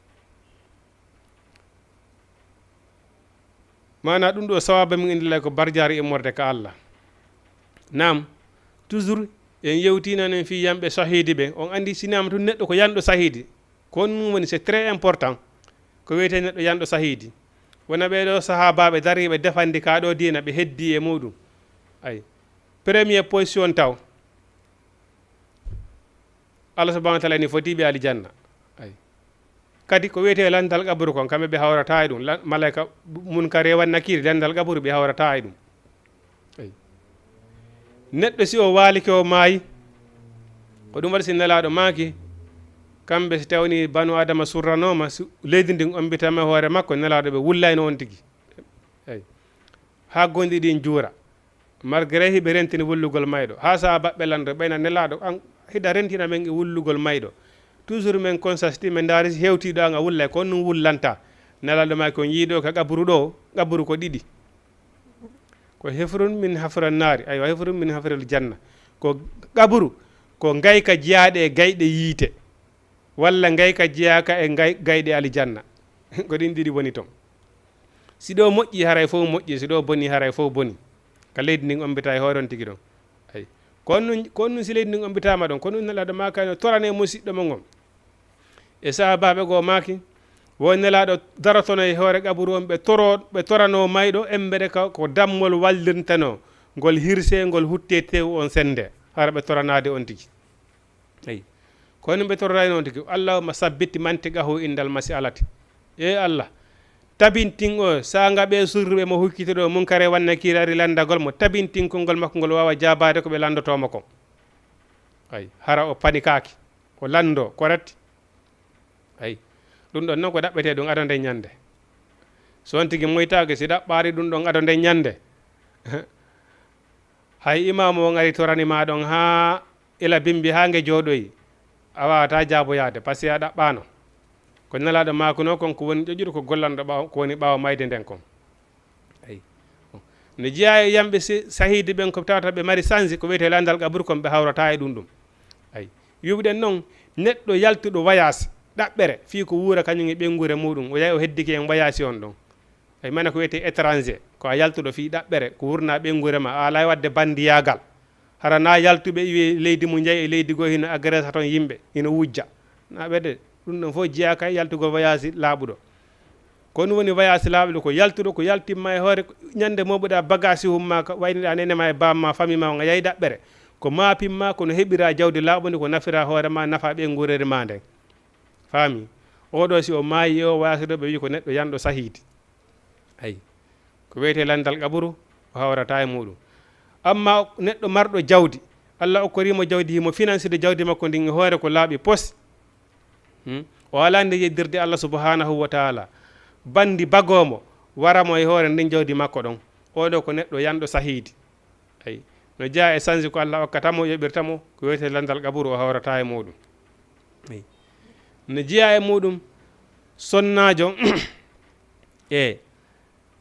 mana ɗum ɗo sawaba min indilay ko barjari immorde ka Allah nam toujours en yewtinanen fi yamɓe sahidi ɓe on andi sinama tun neɗɗo ko yanɗo sahidi ko ɗum woni c'est très important ko wiyete neɗɗo yanɗo sahidi wona ɓeɗo sahabaɓe dariɓe defandi ka ɗo dina ɓe heddi e muɗum ay premier position taw Allah subhanahu wa ta'ala ni fotiɓe aljanna ay kadi ko wiyete landal qabru kon kamɓe ɓe hawrata e ɗum malaika mun ka rewan nakiri landal qabru ɓe hawrata e ɗum ay neɗɗo si o waalike o maayi ko ɗum waɗi si nelaɗo maaki kamɓe si tawni banu adama surranoma leydi ndin ombitama hoore makko nelaɗo ɓe wullayno on tigi ay ha gonɗi ɗin juura malgré hiɓe rentini wullugol mayɗo ha sa baɓɓe lando ɓayna nelaɗo an hiɗa rentina men e wullugol mayɗo toujours men consasti men daari hewtiɗo an a wullay ko ɗum wullanta nelaɗo ma ko yiiɗo ka qabru ɗo qabru ko ɗiɗi ko hefrun min hafral naari aywa hefrun min hafral janna ko qabru ko gayka jeyaɗe e gayɗe yiite walla gayka jeyaka e gayɗe aljanna ko ɗin ɗiɗi woni toon si ɗo moƴƴi haray fof moƴƴi si ɗo boni haray fof boni ka leydi ndin ombita e hoore on tigi ɗon ay ko on si leydi ndin ombitama ɗon ko ɗum nelaɗo makano torane musidɗo mo ngon e sahabaɓe goo maki won nelaɗo darotono e hoore qaburu on ɓe torano mayɗo embere ko dammol wallirtano ngol hirse ngol hutte tew on sende hara ɓe toranade on tigi ayi kono ɓe torrani on tigi allahuma sabbitti mantiqahu indal masi alati e Allah tabintin o sa ngaɓe surruɓe mo hukkitiɗo munkare wanna kirari landagol mo tabintin kolngol makko ngol wawa jabade ko ɓe landotoma kon ay hara o panikaki o lando correct ay ɗum ɗon noon ko ɗaɓɓete ɗum ado nde ñande so on tigi moytake si ɗaɓɓari ɗum ɗon ado nde ñande hay imam o ngari toranima ɗon ha ila bimbi ha nge jooɗoyi a wawata jaaboyade par ce que a ɗaɓɓano ko nelaɗo makuno kon ko woni ƴoƴuɗo ko gollanɗo ɓaw ko woni ɓawa mayde nden kon ayi no jeeya e yamɓe sahidi ɓen ko tawata ɓe mari sangi ko wiyete landal qabru kon ɓe hawrata e ɗum ɗum ayi yuɓɗen noon neɗɗo yaltuɗo voyage ɗaɓɓere fi ko wuura kañum e ɓengure muɗum o yahi o heddiki en voyage on ɗon ay mana ko wiyete étranger ko a yaltuɗo fi ɗaɓɓere ko wurna ɓengure ma a ala wadde bandiyagal hara na yaltuɓe iwi leydi mum jeeyi e leydi goo hino agressa toon yimɓe hino wujja na ɓede ɗum ɗon fof jeeya kay yaltugol voyage laaɓuɗo ko ɗum woni voyage laaɓuɗo ko yaltuɗo ko yaltimma e hoore ñande moɓuɗa bagage humma ko wayniɗa nenema e bamma famille ma o yayi ɗaɓɓere ko mapimma kono heɓira jawdi laaɓundi ko nafira hoorema nafa ɓengurere ma nden faami oɗo si o maayi o voyage ɗo ɓe wi ko neɗɗo yanɗo sahidi ayi ko wiyete landal qaburu o hawrata e muɗum amma neɗɗo marɗo jawdi Allah okkorimo jawdi himo financide jawdi makko ndin hoore ko laaɓi pos o ala nde yeddirde Allah subhanahu wa taala bandi bagomo waramo e hoore ndin jawdi makko ɗon oɗo ko neɗɗo yanɗo sahiidi ay no jeeya e sanji ko Allah okkatamo yoɓirtamo ko wiyete landal qaburu o hawrata e muɗum no jeeya e muɗum sonnajo e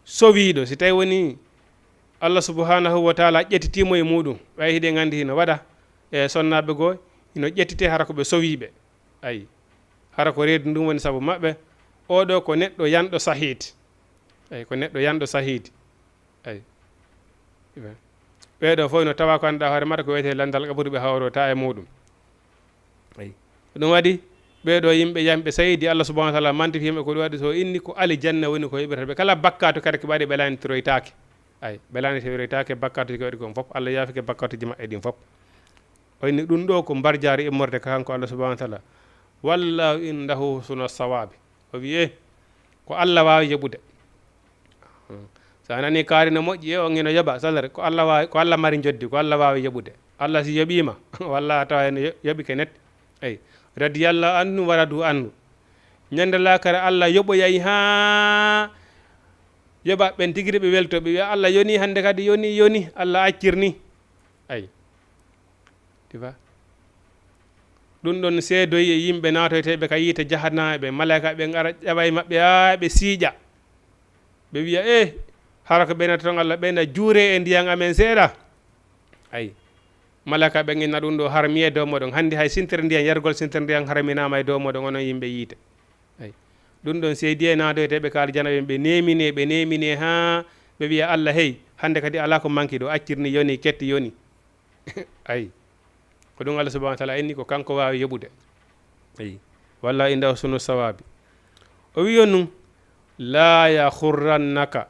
sowiɗo si tawi woni Allah subhanahu wa taala ƴettitimo e muɗum ɓay hiɗe gandi hino waɗa e sonnaɓe goo hino ƴettite hara ko ɓe sowiɓe ayi hara ko reedu ndum woni saabu maɓɓe oɗo ko neɗɗo yanɗo sahiidi ay ko neɗɗo yanɗo sahiidi ay ɓeɗo fof no tawa ko annduɗa hoore mata ko wiyete landal qaburu ɓe hawrota e muɗum ay ɗum waɗi ɓeɗo yimɓe yamɓe sayidi Allah subhanahu wa taala mantifi yimɓe ko ɗum waɗi so inni ko alijanna woni ko yoɓirtaɓe kala bakkatu kadi ko ɓaɗi ɓe lanitiroytake ay ɓe lanitiroytake bakkatuji ko waɗi kon fof Allah yaafike bakkatuji maɓɓe ɗin fof o inni ɗum ɗo ko mbarjaari immorde ka kanko Allah subhanahu wa taala wallahu indahu husnu sawabi o wiye ko Allah wawi yoɓude sa nani kaari no moƴƴi on ino yoɓa salare ko Allah wawi ko Allah mari joddi ko Allah wawi yoɓude Allah si yoɓima walla tawa ene yoɓi ke net ay radiyallahu anhu wa radu anhu ñande lakare Allah yoɓoyay ha yoɓa ɓen tigui ɓe welto ɓe wiya Allah yoni hande kadi yoni Allah accirni ay tifa ɗum ɗon seedoyi e yimɓe natoyteɓe ka yiite jahanaɓe malaika ɓe gara ƴaɓa e maɓɓe ha ɓe siiƴa ɓe wiya hara ko ɓeynata ton Allah ɓeyna juure e ndiyan amen seeɗa ay malaika ɓe ginna ɗum ɗo harmiye dow moɗon hande hay sintere ndiyan yargol sintere ndiyan harminama e dow moɗon onon yimɓe yiite ay ɗum ɗon seedi e natoyteɓe ka aljana ɓe nemine ha ɓe wiya Allah hey hande kadi ala ko manki ɗo accirni yoni ketti yoni ay ko ɗum Allah subhanahu wa taala inni ko kanko wawi yoɓude ay walla inda husnu sawabi o wi on num la yahurrannaka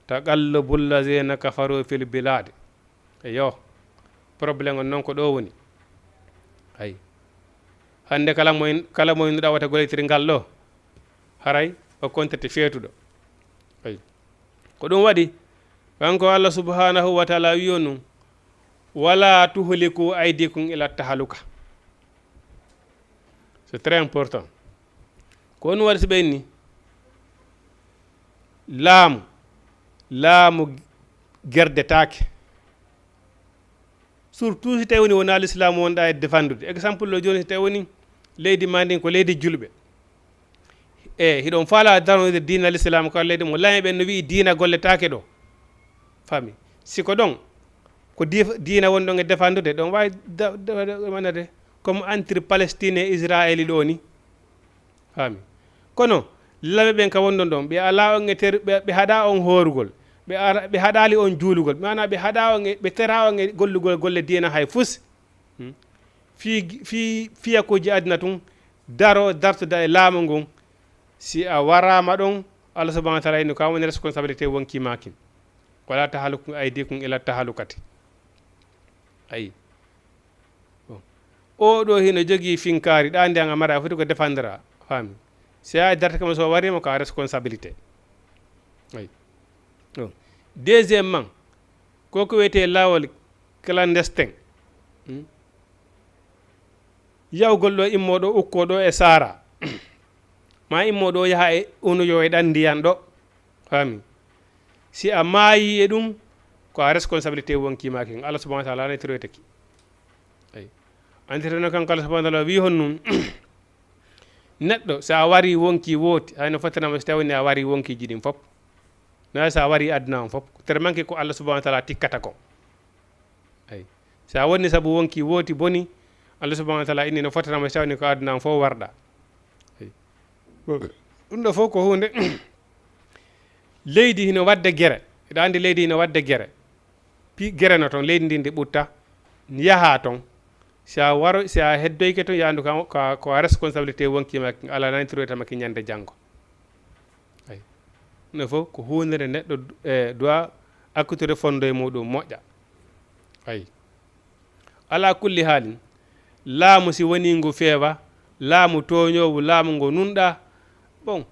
taqallubu llazina kafaru fil bilad eyo probléme on noon ko ɗo woni ay hande kala mo innuɗa wata goletiri ngal ɗo haray o contete feetuɗo ay ko ɗum waɗi kanko Allah subhanahu wa taala wi on num wala tuhliku aydikum ila tahaluka c'est très important ko on waɗi so ɓenni laamu gerdetake surtout si tawi woni wona l'islam wonɗa e défendude exemple o joni si tawi woni leydi ma ndin ko leydi julɓe hiɗon faala darode dina l'islam ko leydi mo laami ɓen no wi dina golletake ɗo fami siko ɗon ko dina woni ɗon e défendude ɗon wawi manade comme entre Palestine e Israël ɗo ni fami kono laɓe ɓen ka wonɗon ɗon ɓe ala on e ɓe haɗa on horugol ɓe haɗali on juulugol mana ɓe haɗa on ɓe tera on e gollugol golle dina hay fus fiyakuji aduna tun dartuda e laamu ngun si a warama ɗon Allah subhanahu wa taala inni ka woni responsabilité wonkimakin wala tahalukum aydikum ila tahalukati ayi oɗo hino jogui finkari ɗa ndiyan a mara foti ko défendra fami si a darta kam so warima ko a responsabilité ayi deuxièmement koko wiyete lawol clandestin yawgol ɗo immoɗo ukkoɗo e sara ma immoɗo yaha e unoyo e ɗan ndiyan ɗo fami si a maayi e ɗum ko a responsabilité wonkimaki Allah subhanahu wa taala ana tiroytaki ay antireno kanko Allah subhanahu wa taala wi hon num neɗɗo so a wari wonki wooti hayno fottanama so tawni a wari wonkiji ɗin fof na so a wari aduna on fof tere manque ko Allah subhanahu wa taala tikkata ko ay so a wonni saabu wonki wooti boni Allah subhanahu wa taala inni no fottanama so tawni ko aduna on fof warɗa ay ɗum ɗo fof ko hunde leydi hino wadde gere eɗa andi leydi hino wadde gere gere no toon leydi ndi ndi ɓutta yaha toon si a heddoyke toon yandu ko a responsabilité wonkima ala nantiroytamaki ñande janggo ay ɗum fof ko hunde neɗɗo doit accutire fondo e muɗum moƴƴa ay ala kulli haalin laamu si woni ngu feewa laamu toñowu laamu ngo nunɗa bon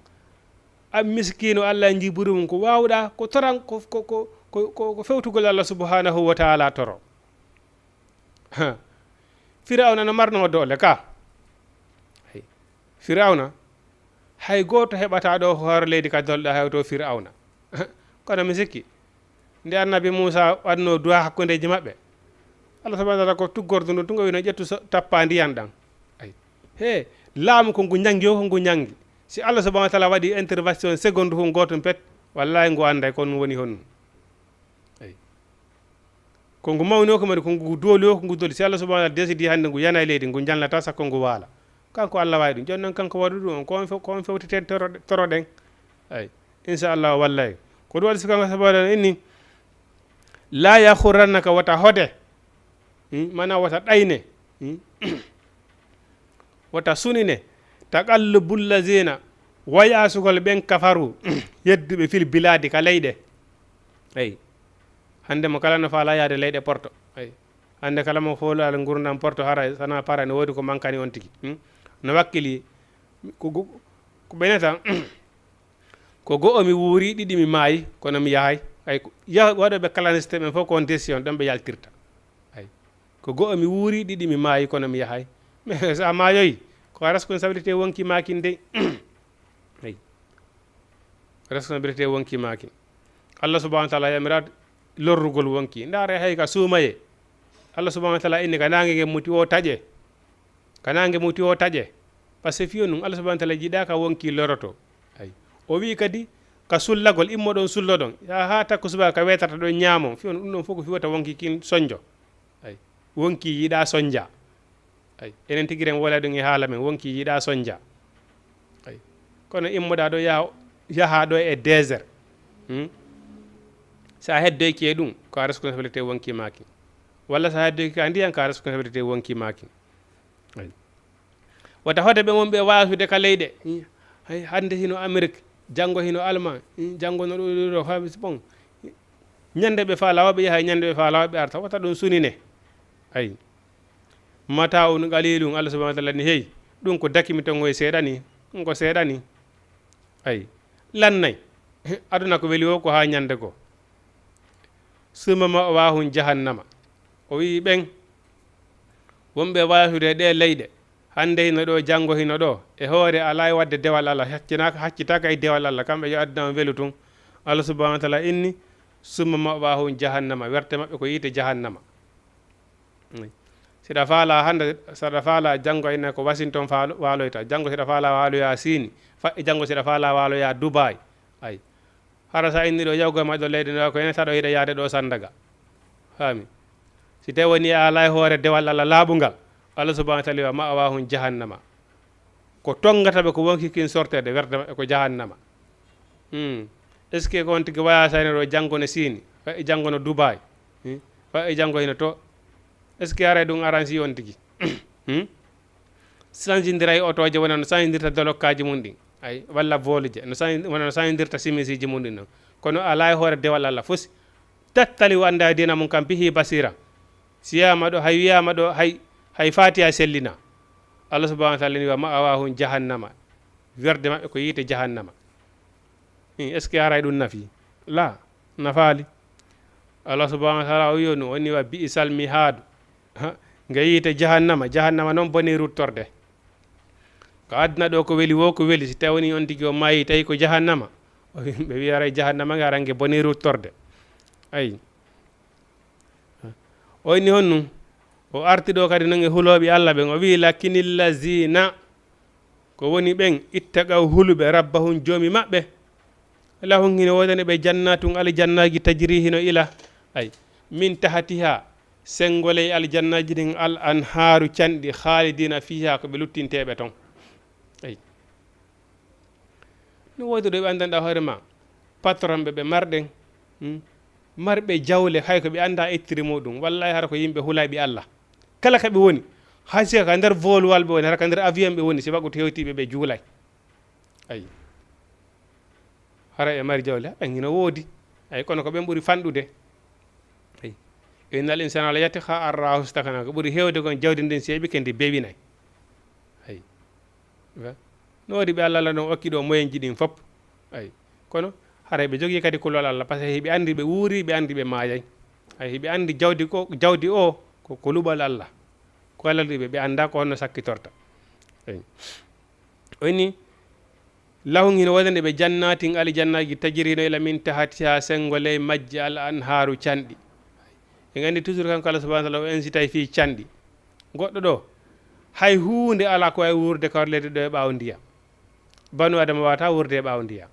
a miskino Allah jiburi mum ko wawɗa ko toran ko fewtugol Allah subhanahu wa taala toro firawna no marno doole ka firawna hay goto heɓata ɗo hoore leydi ka dolɗa hewto firawna kono mi sikki nde annabi Moussa wadno duwa hakkundeji maɓɓe Allah subhanahu wa ta'ala ko tuggordu ndu tungo wino ƴettu tappa ndiyan ɗan he laamu ko ngu ñangi o ko ngu ñangi si Allah subhanahu wa ta'ala waɗi intervention seconde hu goto pet wallahi ngu anday ko ɗum woni honno ko ngu mawni o ko mari ko ngu dooli o ko ngu dooli si Allah subhanahu wa ta'ala décidi hande ngu yana e leydi ngu jallata sakko ngu waala kanko Allah wawi ɗum joni noon kanko waɗu ɗum ko on fewtete toroɗen inchallah wallahi ko ɗum waɗi so kanko subhanahu inni la yakhurannaka wata hode mana wata ɗayne wata sunine taqallubul lazina wayasugol ɓen kafaru yedduɓe fil biladi ka leyɗe hande mo kala no faala yaade leyɗe porto hande kala mo foolal gurdam porto hara sana para ne woodi ko mankani on tigi no wakkili ko ɓenata ko go'o mi wuuri ɗiɗi mi maayi kono mi yahay waɗoɓe clandestin ɓen fof ko on décision ɗon ɓe yaltirta ko go'o mi wuuri ɗiɗi mi maayi kono mi yahay mais sa maayoyi ko responsabilité wonki makin de responsabilité wonki makin Allah subhanahu wa ta'ala yamirat lorrugol wonki ndaare hay ka suumaye Allah subhanahu wa ta'ala inni ka nange muti o taƴe par ce que fiyo num Allah subhanahu wa ta'ala jiɗa ka wonki loroto o wi kadi ka sullagol immo ɗon sullo ɗon ya ha takko subaka ka wetata ɗon ñaamo fiyo ɗum ɗon fof ko fiwata wonki kin soñjo wonki yiɗa soñja enen tigi ren wola ɗum e haala men wonki yiɗa soñja kono immoɗa ɗo yaha ɗo e désert sa heddoyki e ɗum ko a responsabilité wonki maki walla sa heddoyki ka ndiyan ka responsabilité wonki maki wata hode ɓe wonɓe wasude ka leyɗe hande hino Amérique janggo hino Allemagne janggo no ɗo habis bon ñande ɓe fa lawaɓe yaha ñande ɓe fa lawaɓe arta wata ɗum sunine mata un qalilum Allah subhanahu wa ta'ala ni hey ɗum ko dakimi ton ngoye seeɗani ɗum ko seeɗani lannay aduna ko weli o ko ha ñande ko sumama o wahun jahannama o wi ɓen wonɓe wasude ɗe leyɗe hande hino ɗo janggo hino ɗo e hoore ala e wadde dewal Allah haccitaka e dewal Allah kamɓe yo addunama welu tun Allah subhanahu wa ta'ala inni sumama o wahun jahannama werte mabɓe ko yiite jahannama siɗa faala hande saɗa faala janggo ene ko Washington waloyta janggo siɗa faala waloya Sini janggo siɗa faala waloya Dubai hara sa inni ɗo yawgo maɗo leydi no ko ene saɗo yiɗa yaade ɗo Sandaga fami si tawi woni ala e hoore dewal Allah laaɓugal Allah subhanahu wa ta'ala ma awahum jahannama ko tongataɓe ko wonki kin sortede werde maɓɓe ko jahannama est ce que ko on tigi waya sayne ɗo janggo no Sini fayi janggo no Dubai fayi janggo hino to est ce que ara ɗum aransi on tigi sanjidira e otoje wona no sanjidirta dolokkaji mum ɗin walla voluje wona no sanjidirta simisiji mum ɗin noon kono ala e hoore dewal Allah fosi tattali wanda dina mum kam bihi basira siyama ɗo hay wiyama ɗo hay fatiha sellina Allah subhanahu wa ta'ala ni wa ma awahum jahannama werde maɓɓe ko yiite jahannama est ce que ara ɗum nafi la nafaali Allah subhanahu wa ta'ala o wi no woni wa bi'sal mihadu nga yiite jahannama noon boni ruttorde ko aduna ɗo ko weli wo ko weli si tawi woni on tigi o maayi tawi ko jahannama ɓe wiyara jahannama nga range boni ruttorde o inni honnum o arti ɗo kadi noon e huloɓe Allah ɓen o wi lakinil lazina ko woni ɓen ittaqaw huluɓe rabbahum joomi maɓɓe lahum hino wodani ɓe jannatum aljannaji tajri hino ila min tahatiha sengole aljannaji ɗin al anharu canɗi khalidina fiha ko ɓe luttinteɓe toon no wodi ɗo ɓe andanɗa hoore ma patron ɓe marɗen marɓe jawle hay ko ɓe anda ettiri muɗum wallahi hara ko yimɓe hulaɓe Allah kala kaɓe woni hay si ka nder volwal ɓe woni hara ka nder avion ɓe woni si wagu to hewtiɓe ɓe juulay hara e mari jawle ɓen hino woodi kono ko ɓen ɓuuri fanɗude innal insana la yati ha arrahu istakana ko ɓuuri hewde gon jawdi ndin seeɓi kendi bewinay no waɗi ɓe Allah la ɗon okki ɗo moyen ji ɗin fopp kono hara ɓe jogui kadi kulol Allah par ce que hiɓe andi ɓe wuuri ɓe andi ɓe maayay hiɓe andi jawdi o ko luɓal allah ko alalɗuɓe ɓe annda ko honno sakkitorta oni lahum hino wonande ɓe jannatin alijannaji tajirino ila min tahatiha sengo ley majji al anharu canɗi en andi toujours kanko allah subahana taala o incitay fi canɗi goɗɗo ɗo hay hunde ala ko way wurde kawar leydi ɗo e ɓawo ndiyam banu adama wawata wurde e ɓawo ndiyam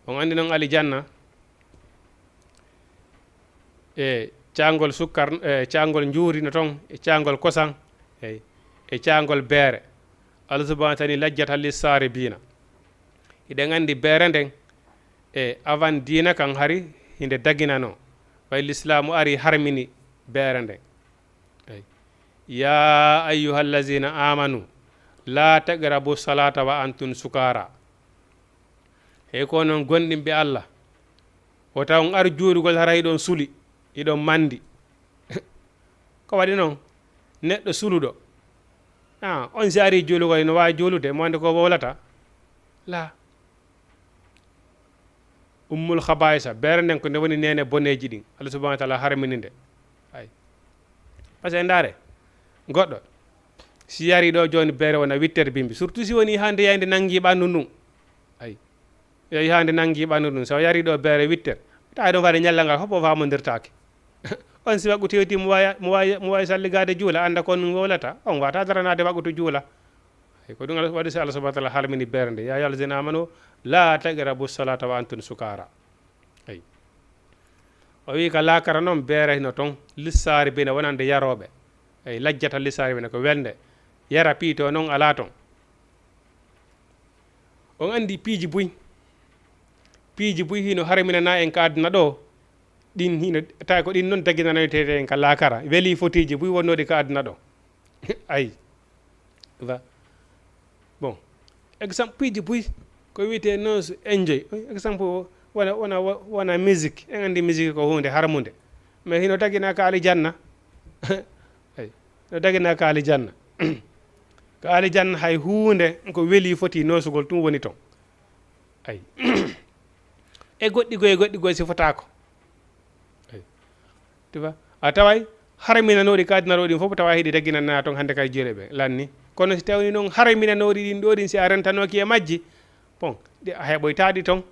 on andi noon alijanna e cangol sukkar e cangol juurino toon e cangol kosan e cangol beere allah subahana tani lajjata lissare bina hiɗen andi beere nden e avant dina kan hari hinde daginano way l'islamu ari harmini beere nden ya ayyuha allazina amanu la taqrabu salata wa antum sukara hey ko noon gonɗinɓe allah o taw on ar juurugol hara hiɗon suli hiɗon mandi ko waɗi noon neɗɗo suluɗo on si ari juulugol no wawi juulude mo ande ko wolata la ummul khabaisa beere nden ko nde woni nene boneji ɗin allah subahana wa taala harmini nde ay par ce que ndaare goɗɗo si yari ɗo joni beere wona 8 heures bimbi surtout si woni hande yayde nangi ɓandu ndun ay yeyi hande nangi ɓandu ndun so yari ɗo beere 8 heures tawi ɗon waɗa ñalla ngal hoppo famodirtake on si waggu tewti mo wawi salligade juula anda kon wolata on wata daranade wagguto juula ay ko ɗum waɗi so allah subahana taala halmini beere nde ya yalzina amano la taqrabu salata wa antum sukara ay o wi ka lakara noon beere hino toon lissare bine wonande yaroɓe ay lajjata lissare bine ko welde yara piito noon ala toon on andi piiji buy hino harminana en ka aduna ɗo ɗin hino tawi ko ɗin noon daguinanoytede en ka lakara weeli fotiji buy wonnoɗi ka aduna ɗo ayi va bon exemple piiji buy ko wiyete non enjoy exemple wona musique en andi musique ko hunde harmude mais hino daguina ka alijanna ay no daguina ka alijanna ko alijanna hay hunde ko weeli foti nosugol tum woni toon ay e goɗɗi si fotako ay tu vois a taway harminanoɗi kadinaroɗi fof tawa hiɗi daguinana toon hande kay jeereɓe lanni kono si tawni noon harminanoɗi ɗin ɗo ɗin si a rentanoki e majji bon a heɓoytaɗi toon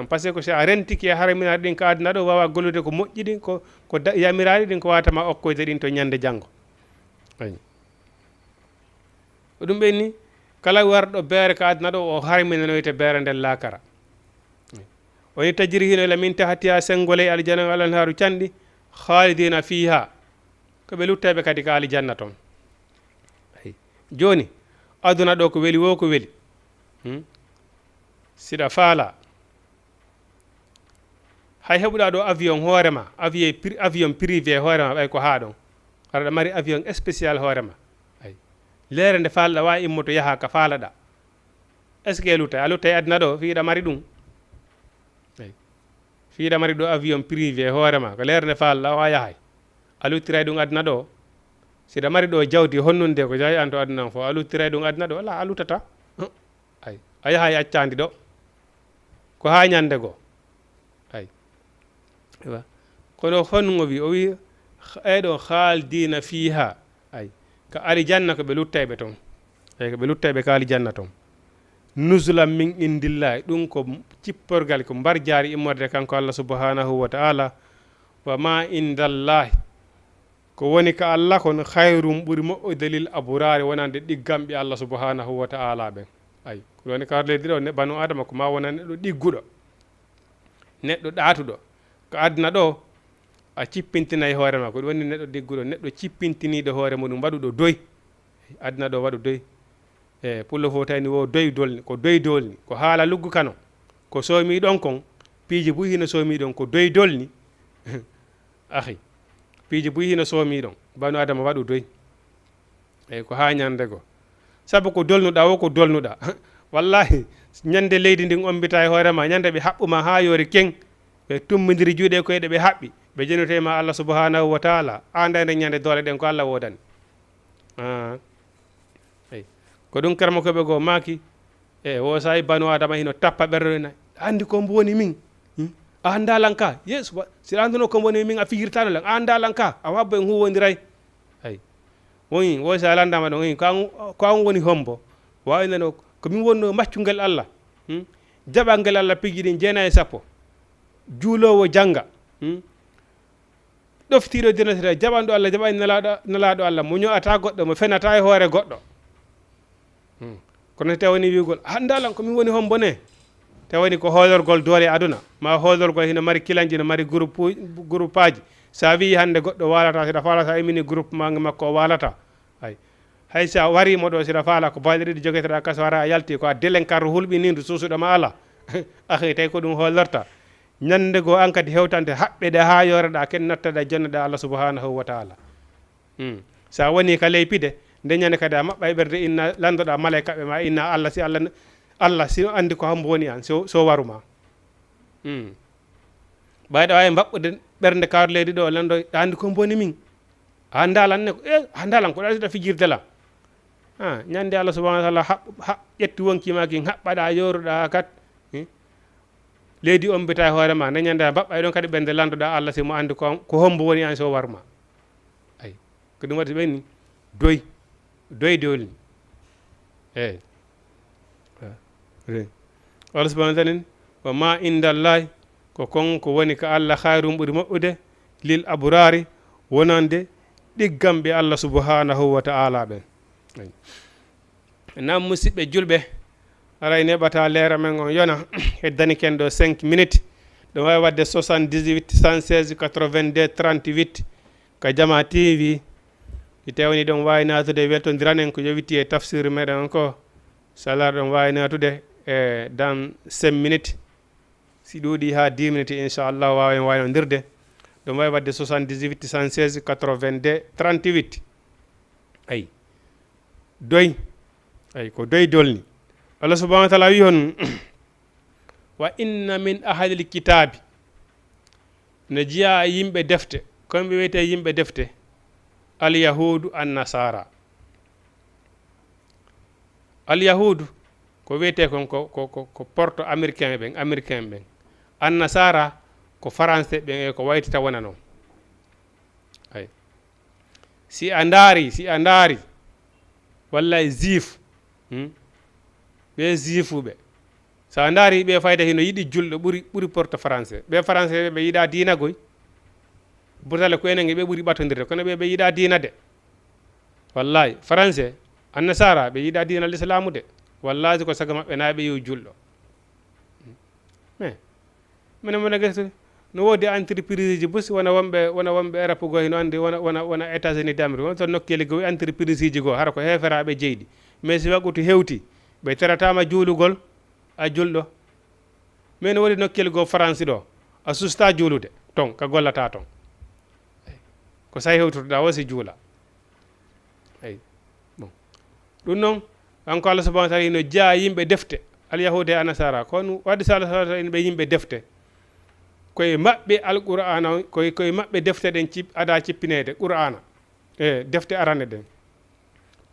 par ce que ko si a rentiki e harminaɗi ɗin ka aduna ɗo wawa gollude ko moƴƴi ɗin ko yamiraɗi ɗin ko watama okkoyde ɗin to ñande janggo ayi ko ɗum ɓenni kala warɗo beere ka aduna ɗo o harminanoyte beere nden lakara woni tajiri hino ila min tahatiha sengole aljanna alan haru canɗi khalidina fiha ko ɓe lutteɓe kadi ka alijanna toon ay joni aduna ɗo ko weeli wo ko weeli siɗa faala hay heɓuɗa ɗo avion hoorema avion privé hoorema ɓay ko ha ɗon aɗa mari avion spécial hoorema ay leere nde falɗa wawi immoto yaaha ka faalaɗa est ce que a luttay aduna ɗo fiiɗa mari ɗum ay fiiɗa mari ɗo avion privé hoorema ko leere nde falɗa wa yahay a luttiray ɗum aduna ɗo siɗa mari ɗo jawdi honnunde ko jawi an to aduna fof a luttiray ɗum aduna ɗo ala a luttata ay a yahay accandi ɗo ko ha ñande goo ay kono hongo wi o wi eɗo khaldina fiha ay ka alijanna ko ɓe luttayɓe toon ay ko ɓe luttayɓe ka alijanna toon nusulam min indillahi ɗum ko cipporgal ko mbar jaari immorde kanko allah subhanahu wa taala wa ma indallahi ko woni ka allah kono hayrum ɓuuri moƴƴude lil aburari wonande ɗiggamɓe allah subhanahu wa taala ɓen ay ko woni ka leydi ɗo banu adama ko ma wona neɗɗo ɗigguɗo neɗɗo ɗaatuɗo ko aduna ɗo a cippintinayi hoorema ko ɗum woni neɗɗo ɗigguɗo neɗɗo cippintiniɗo hoore muɗum waɗuɗo doy aduna ɗo waɗu doy e pullo fo tawni wo doy dolni ko doy dolni ko haala luggu kano ko soomi ɗon kon piiji buy hino soomi ɗon ko doy dolni ahi piiji buy hino soomi ɗon banu adama waɗu doy eyi ko ha ñande go sabu ko dolnuɗa wo ko dolnuɗa wallahi ñande leydi ndin ombita e hoorema ñande ɓe haɓɓuma ha yoori keng ɓe tummodiri juuɗe koyɗe ɓe haɓɓi ɓe jenotema allah subhanahu wa taala andande ñande doole ɗen ko allah wodani eyi ko ɗum karma koɓe goo maaki e wo sayi banu adama hino tappa ɓerɗe andi ko mboni min a andalanka yes si anduno ko woni min a figirtano lan a andalanka a wabbo en huwondiray ay woni wo sa landama ɗon ko an woni hombo wawinano komin wonno maccungel Allah jaɓangel Allah piji ɗin 9 juulowo janga ɗoftiɗo dinatira jaɓanɗo Allah jaɓani nalaɗo Allah mo ño'ata goɗɗo mo fenata e hoore goɗɗo kono tawani wigol handalan komin woni hombo ne tawani ko hoolorgol doole aduna ma hoolorgol hino mari kilanji no mari groupe aji sa wi hande goɗɗo walata siɗa faala sa imini groupe makko o walata hay sa warimo ɗo siɗa faala ko balɗe ɗiɗi jogueteɗa kaso wara a yalti ko a délinquant hulɓinindu susuɗoma ala ahi tawi ko ɗum hollorta ñande go an kadi hewtante haɓɓe ɗe ha yoreɗa ken nattaɗa jonneɗa Allah subhanahu wa taala sa woni ka ley pide nde ñande kadi a maɓɓa e ɓerde inna landoɗa malayka ɓe ma inna Allah si andi ko hambo woni an so waruma ɓayɗa wawi mbaɓɓude ɓernde karleydi ɗo lando andi ko boni min a dalanne ko dalan ko ɗaɗiɗa fijirde la ñande Allah subhanahu wa taala ƴetti wonkimaki haɓɓaɗa yoruɗa kat leydi ombita e hoorema nde ñande a mbaɓɓa e ɗon kadi ɓernde landoɗa Allah si mo andi ko hombo woni an so warma ay ko ɗum waɗi ɓenni doy dowlni eyyi Allah subhanahu wa taala wa ma indallahi ko konko woni ko Allah hayrum ɓuri moƴƴude lil abrari wonande ɗiggamɓe Allah subhanahu wa ta'ala ɓen nam musidɓe julɓe aray neɓata leera men on yona heddani ken ɗo 5 minutes ɗum wawi wadde 78 116 82 38 ko Jama TV tewni ɗon wawi natude weltodiran ko yowiti e tafsir meɗen on ko salar ɗon wawi natude dans 5 minutes si ɗuuɗi ha 10 minutes inchallah wawi waynodirde ɗum wawi wadde 78 116 82 38 ayi doy ay ko doy dolni Allah subhanahu wa taala wi hon wa inna min ahlil kitabi ne jiya yimɓe defte kamɓe wiyete yimɓe defte al yahudu an nasara al yahudu ko wiyete kon ko porto américain ɓen an nasara ko français ɓen e ko waytata wona noon ay si a ndaari walla juif ɓe juifuɓe sa ndaari ɓe fayda hino yiɗi julɗo ɓuri porte français ɓe français ɓe yiɗa diina goy butale ko enen ɓe ɓuri ɓatodirde kono ɓe yiɗa diina de wallahi français annasara ɓe yiɗa diina l'islamu de wallahi ko saga maɓɓe na ɓe yiw julɗo mais minen mona gese no wodi entreprise ji busi wona wonɓe Europe go hino andi wona États-Unis d'Amérique won to nokkeli go entreprise ji go hara ko heferaɓe jeyɗi mais si waggutu hewti ɓe teratama juulugol a julɗo mais no waɗi nokkeli go France ɗo a susta juulude ton ka gollata ton ko sa hewtotoɗa o si juula eyi bon ɗum noon kanko Allah subhanahu wa taala ino jaa yimɓe defte alyahude a nasara kono waɗi sa Allah subhanahu wa taala ino ɓe yimɓe defte koye maɓɓe alqur'ana o koye maɓɓe defte ɗen ada cippinede qur'ana defte arane ɗen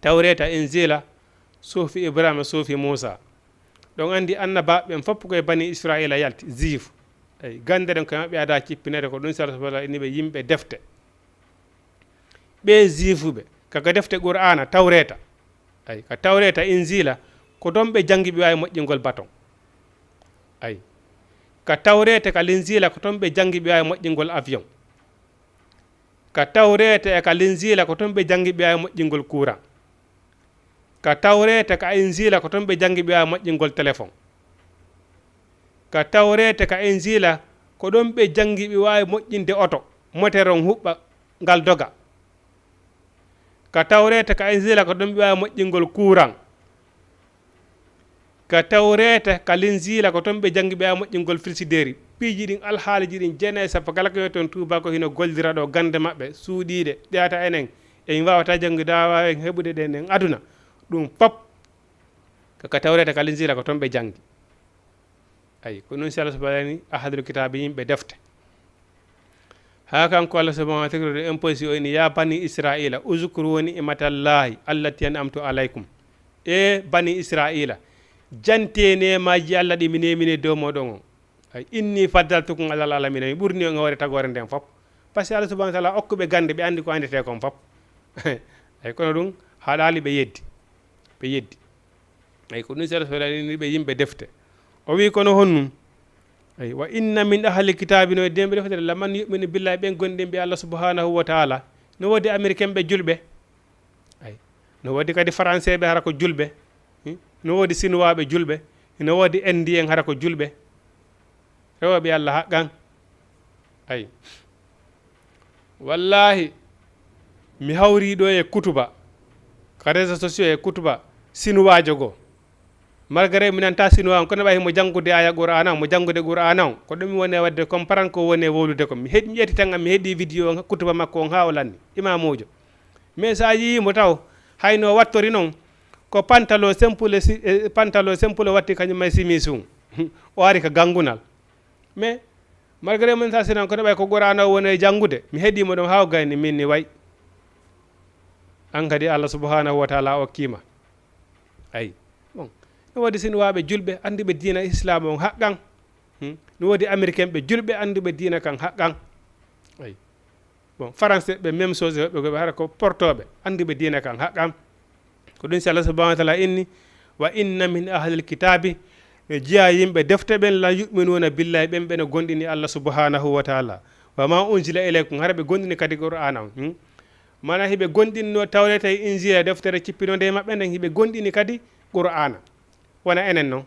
tawreta injila suufi ibrahima suufi moussa ɗon andi annabaɓe ɓen fof koye bani israila yalti juif eyi gande ɗen koye maɓɓe ada cippinede ko ɗum sa Allah subhanahu wa taala ini ɓe yimɓe defte ɓe juifuɓe kaka defte qur'ana tawreta ay ka tawreta injila ko ɗon ɓe jangi ɓe wawi moƴƴingol baton ay ka tawrete ka linjila ko toon ɓe jangi ɓe wawi moƴƴingol avion ka tawrete e ka linjila ko toon ɓe jangi ɓe wawi moƴƴingol courant ka tawrete ka injila ko toon ɓe jangi ɓe wawi moƴƴingol téléphone ka tawrete ka injila ko ɗon ɓe jangi ɓe wawi moƴƴinde oto moteur on huɓɓa ngal doga ka tawrete ka injila ko ɗon ɓe wawi moƴƴingol courant ka tawrete ka linjila ko toon ɓe jangi ɓe wawi moƴƴingol frigidaire piiji ɗin alhaaliji ɗin jeenayi sappo kala ko toon tuba ko hino gollira ɗo gande maɓɓe suuɗiɗe ɗeyata enen en wawata jangude wawi heɓude ɗen en aduna ɗum pop kaka tawrete ka linjila ko toon ɓe jangi ayi ko noon si Allah subhanahu wa taala ni ahadul kitabe yimɓe defte ha kanko Allah subhanahu wa taala imposi o ini ya bani israila uzkuru ni'matallahi allati an'amtu alaykum e bani israila jantene maji Allah ɗi mi nemine dow moɗon on ay inni faddaltukum alal alamina mi ɓurni on hoore tagore nden fof par ce que Allah subahanahu wa taala okkuɓe gande ɓe andi ko andete kon fof ay kono ɗum haɗali ɓe yeddi ay ko ɗum seeɗa soɗani ɓe yimɓe defte o wi kono honnum ay wa inna min ahli kitabi no demɓe deftere laman yuminu billahi ɓen gonɗin ɓe Allah subhanahu wa taala no wodi américain ɓe julɓe ay no wodi kadi français ɓe hara ko julɓe no wodi chinois ɓe julɓe no wodi indien hara ko julɓe rewoɓe Allah haqqan ay wallahi mi hawriɗo e kutuba ka réseaux sociaux e kutuba chinois jogo malgré mi nanta chinois on kono ɓay mo janngude aya qur'an on mo janngude qur'an on ko ɗum woni wadde comprendre ko woni wolude ko mi ƴetti tan mi heeɗi vidéo on kutuba makko on ha o lanni imamujo mais sa yimo taw hayno wattori noon ko pantalon simple watti kañum may simis um o ari ko gangunal mais malgré mon sa sinon kono ɓay ko qur'an o woni janngude mi heeɗimo ɗum ha o gayni min ni way an kadi Allah subhanahu wa taala okkima ay bon no wodi sinwaɓe julɓe anduɓe diina islam on haqqan no wodi américain ɓe julɓe anduɓe diina kan haqqan ay bon français ɓe même chose ɓe hara ko portoɓe anduɓe diina kan haqqan ko ɗum si Allah subhanahu wa taala inni wa inna min ahlil kitabi no jiya yimɓe defte ɓen la yuminuna billahi ɓen ɓene gonɗini Allah subhanahu wa taala wa ma unzila ilaykum hara ɓe gonɗini kadi qur'an on mana hiɓe gonɗinno tawreta e injila deftere cippino nde maɓɓe nden hiɓe gonɗini kadi qur'ana wona enen noon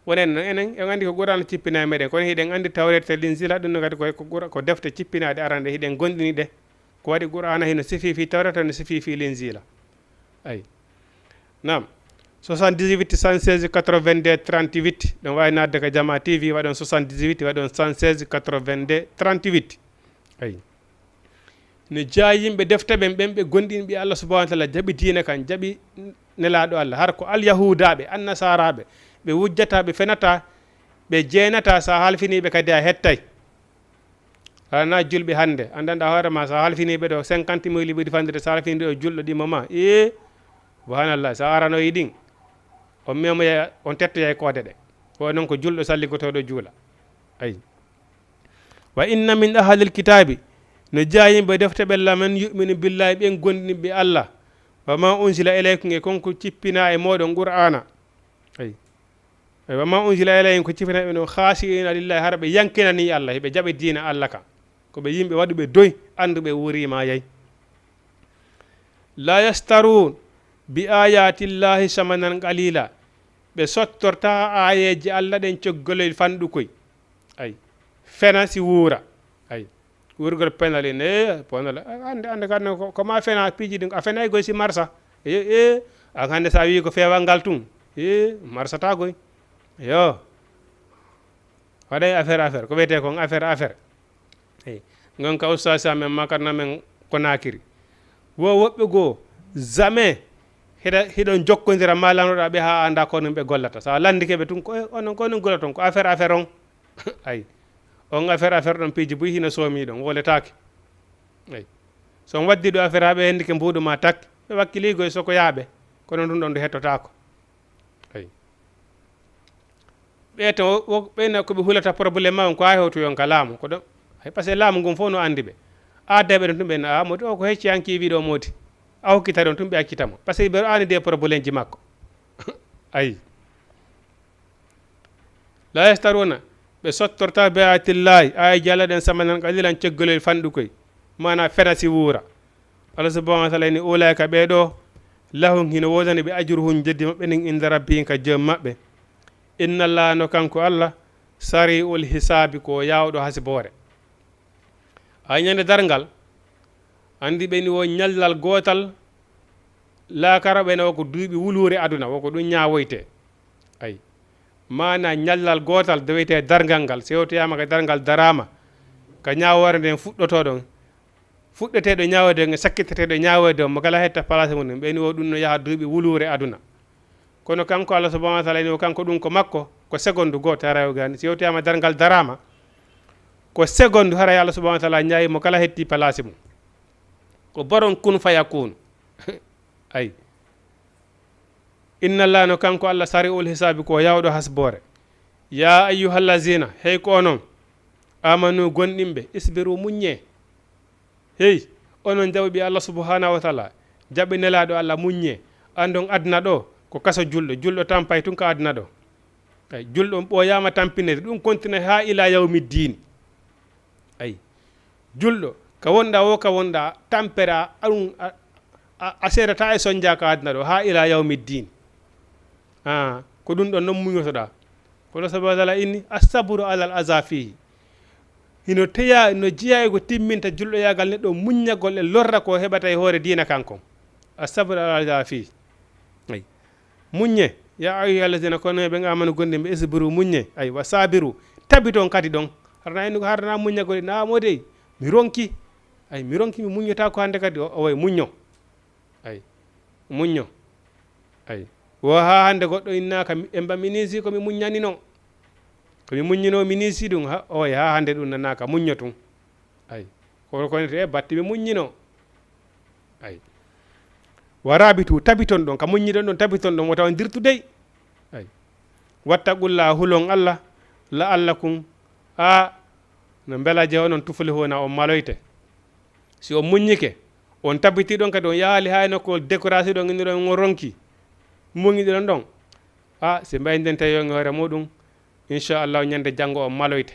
enen en andi ko qur'ana cippina meɗen kono hiɗen andi tawreta l'injila ɗum no kadi ko defte cippinade arande hiɗen gonɗini ɗe ko waɗi qur'ana hino sifi fi tawreta no sifi fi l'injila ay nam 78 116 82 38 ɗon wawi nadde ko Jama TV waɗon 78 waɗon 116 82 38 ay no jaa yimɓe defte ɓen ɓen ɓe gonɗin ɓe Allah subahana wa taala jaɓi diine kan jaɓi nelaɗo Allah har ko alyahudaɓe annasaraɓe ɓe wujjata ɓe fenata ɓe jeenata sa halfiniɓe kadi a hettay ana julɓe hannde andanɗa hoorema sa halfiniɓe ɗo 50 mille ɓiɗi fandire sa halfiniɗe o julɗo ɗi moma subhanallah sa aranoyi ɗin on memoya on tettoya e koode ɗe o noon ko julɗo salligotoɗo juula ayi wa inna min ahlil kitabi no jayimɓe defte ɓella men yuminu billahi ɓen gonɗinɓe Allah wa ma unsila ilaykum e konko cippina e moɗon qur'ana ay wa ma unsila ilaykum ko cippina ɓe no khashiina lillahi hara ɓe yankinani Allah heɓe jaɓe diina Allah kam koɓe yimɓe waɗuɓe doy anduɓe wurima yay la yastarun bi ayatillahi samanan qalila ɓe sottorta ayeji Allah ɗen coggolel fanɗukoy ay fena si wuura ay wurgol penal ne ponal ande kan ko ma fena piji ɗin a fenay goy si marsa a hande sa wi ko feewal ngal tun marsata goy yo waɗay affaire ko wiyete kon affaire eyi gon ka oustaz amen makarna men Konakiri wo woɓɓe goo jamais hiɗon jokkodira ma lannoɗa ɓe ha anda ko non ɓe gollata sa landikeɓe tun ko onon ko non gollata on ko affaire on ayi on affaire ɗon piiji boyi hino soomi ɗon woletake ayi so on waddi ɗo affaire haɓe hendike mbuɗuma takki ɓe wakkiligoy soko yaaɓe kono ɗum ɗon ɗo hettotako ayi ɓeeto ɓeyna koɓe hulata probléme ma on ko ha hewtoyon ka laamu ko ɗon ay par ce que laamu ngun fof no andi ɓe addeɓe ɗon tum ɓe a modi o ko hecci hanki wiɗo modi a hokkita ɗon tum ɓe accitamo par ce que ɓe ani des probléme ji makko ayi la yastaruna ɓe sottorta be ayatillahi ayaji Allah ɗen samanan qalilan coggolel fanɗu koy mana fena si wuura Allah subhanahu wa taala ni ulaika ɓeɗo lahum hino wodani ɓe ajruhum jeddi maɓɓe nin inda rabbihim ka joom maɓɓe inna Allah no kanko Allah sari'ul hisabi ko yawɗo hasibore ay ñande dargal andi ɓeni wo ñallal gotal laakara ɓene woko duuɓi wuluure aduna woko ɗum ñawoyte ayi mana ñallal gotal dewete dargal ngal sewtoyama ka dargal darama ka ñawore nden fuɗɗotoɗon fuɗɗeteɗo ñawode nge sakkiteteɗo ñawode mo kala hetta place mum ɓeni wo ɗum no yaha duuɓi wuluure aduna kono kanko Allah subhanahu wa taala ni o kanko ɗum ko makko ko seconde goto hara gani sewtoyama dargal darama ko seconde hara Allah subhanahu wa taala ñawi mo kala hetti place mum ko baron kun fayakun ay inna Allah no kanko Allah sari'ul hisabi ko yawɗo hasbore ya ayyuhallazina hey ko onon amanu gonɗimɓe isbiru muññe hey onon jawɓi Allah subhanahu wa taala jaɓi nelaɗo Allah muññe andon aduna ɗo ko kaso julɗo tampay tun ka aduna ɗo ay julɗo ɓoyama tampinede ɗum continue ha ila yawmiddin ay julɗo ka wonɗa wo ka wonɗa tampere ɗum a serata e soñdia ka aduna ɗo ha ila yawmiddin ko ɗum ɗon noon muñotoɗa kono sabu taala inni asabru alal aza fihi hino teya no jiya e ko timminta julɗo yagal neɗɗo muññagol e lorra ko heɓata e hoore dina kankon asabru alal aza fihi ay muññe ya ayyuhallazina kono ɓe amanu gonɗimɓe isbiru muññe ay wa sabiru tabi toon kadi ɗon harna hendu ko harana muññagol namode mi ronki ay mi ronki mi muññota ko hande kadi o way muñño ay muñño ay wo ha hande goɗɗo innaka e mba minisi komi muññani non komi muññino minisi ɗum o way ha hande ɗum nanaka muñño tun ay kono konete e batti mi muññino ay warabitu tabiton ɗon ka muññiɗon ɗon tabiton ɗon o tawa dirtudey ay wattaqulla hulon Allah la allakum no belaje onon tufuli hona on maloyte si on muññike on tabiti ɗon kadi on yaali ha nokkol décoration ɗon inni ɗon on ronki muñiɗon ɗon si mbayden tawi yo hoore muɗum inchallahu ñande janggo on maloyte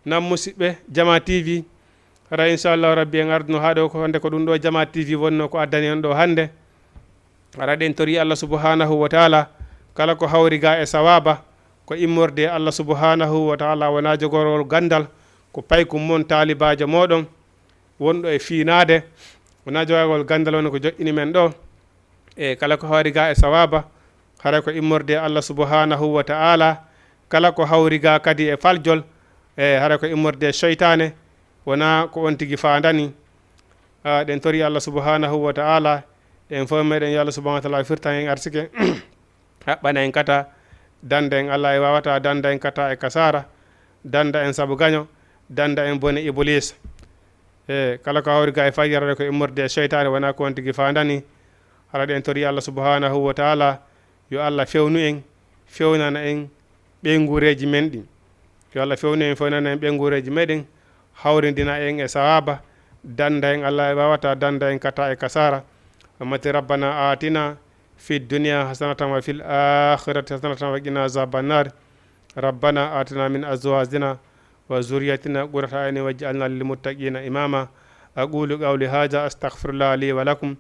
nam musidɓe Jama TV hara inchallahu rabbi en arduno ha ɗo ko hande ko ɗum ɗo Jama TV wonno ko addani on ɗo hande ara ɗen tori Allah subhanahu wa taala kala ko hawri ga e sawaba ko immorde Allah subhanahu wa taala wona jogorol gandal ko paykum mon talibajo moɗon wonɗo e fiinade wona jogagol gandal woni ko joƴƴini men ɗo e kala ko hawri ga e sawaba hara ko immorde Allah subhanahu wa taala kala ko hawri ga kadi e faljol e hara ko immorde cheytane wona ko on tigi fandani ɗen tori Allah subhanahu wa taala ɗen fof meɗen yo Allah subhanahu wa taala firtan en arsike haɓɓana en kata danda en Allah e wawata danda en kata e kasara danda en saabu gaño danda en bone iblis e kala ko hawri ga e fajirade ko immorde cheytane wona ko on tigi fandani hara ɗen tori Allah subhanahu wa taala yo Allah fewnu en fewnana en ɓeygureji men ɗi yo Allah fewnu en fewnana en ɓeygureji meɗen hawridina en e sawaba danda en Allah e wawata danda en kata e kasara amati rabbana atina fi dunya hasanatan wa fil akhirati hasanatan wa qina azaban nar rabbana atina min azwajina wa zurriyatina qurrata aynin waj'alna lil muttaqina imama aqulu qawli hadha astaghfirullah li wa lakum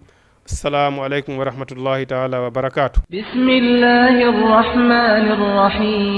assalamu alaikum wa rahmatullahi ta'ala wa barakatuh بسم الله الرحمن الرحيم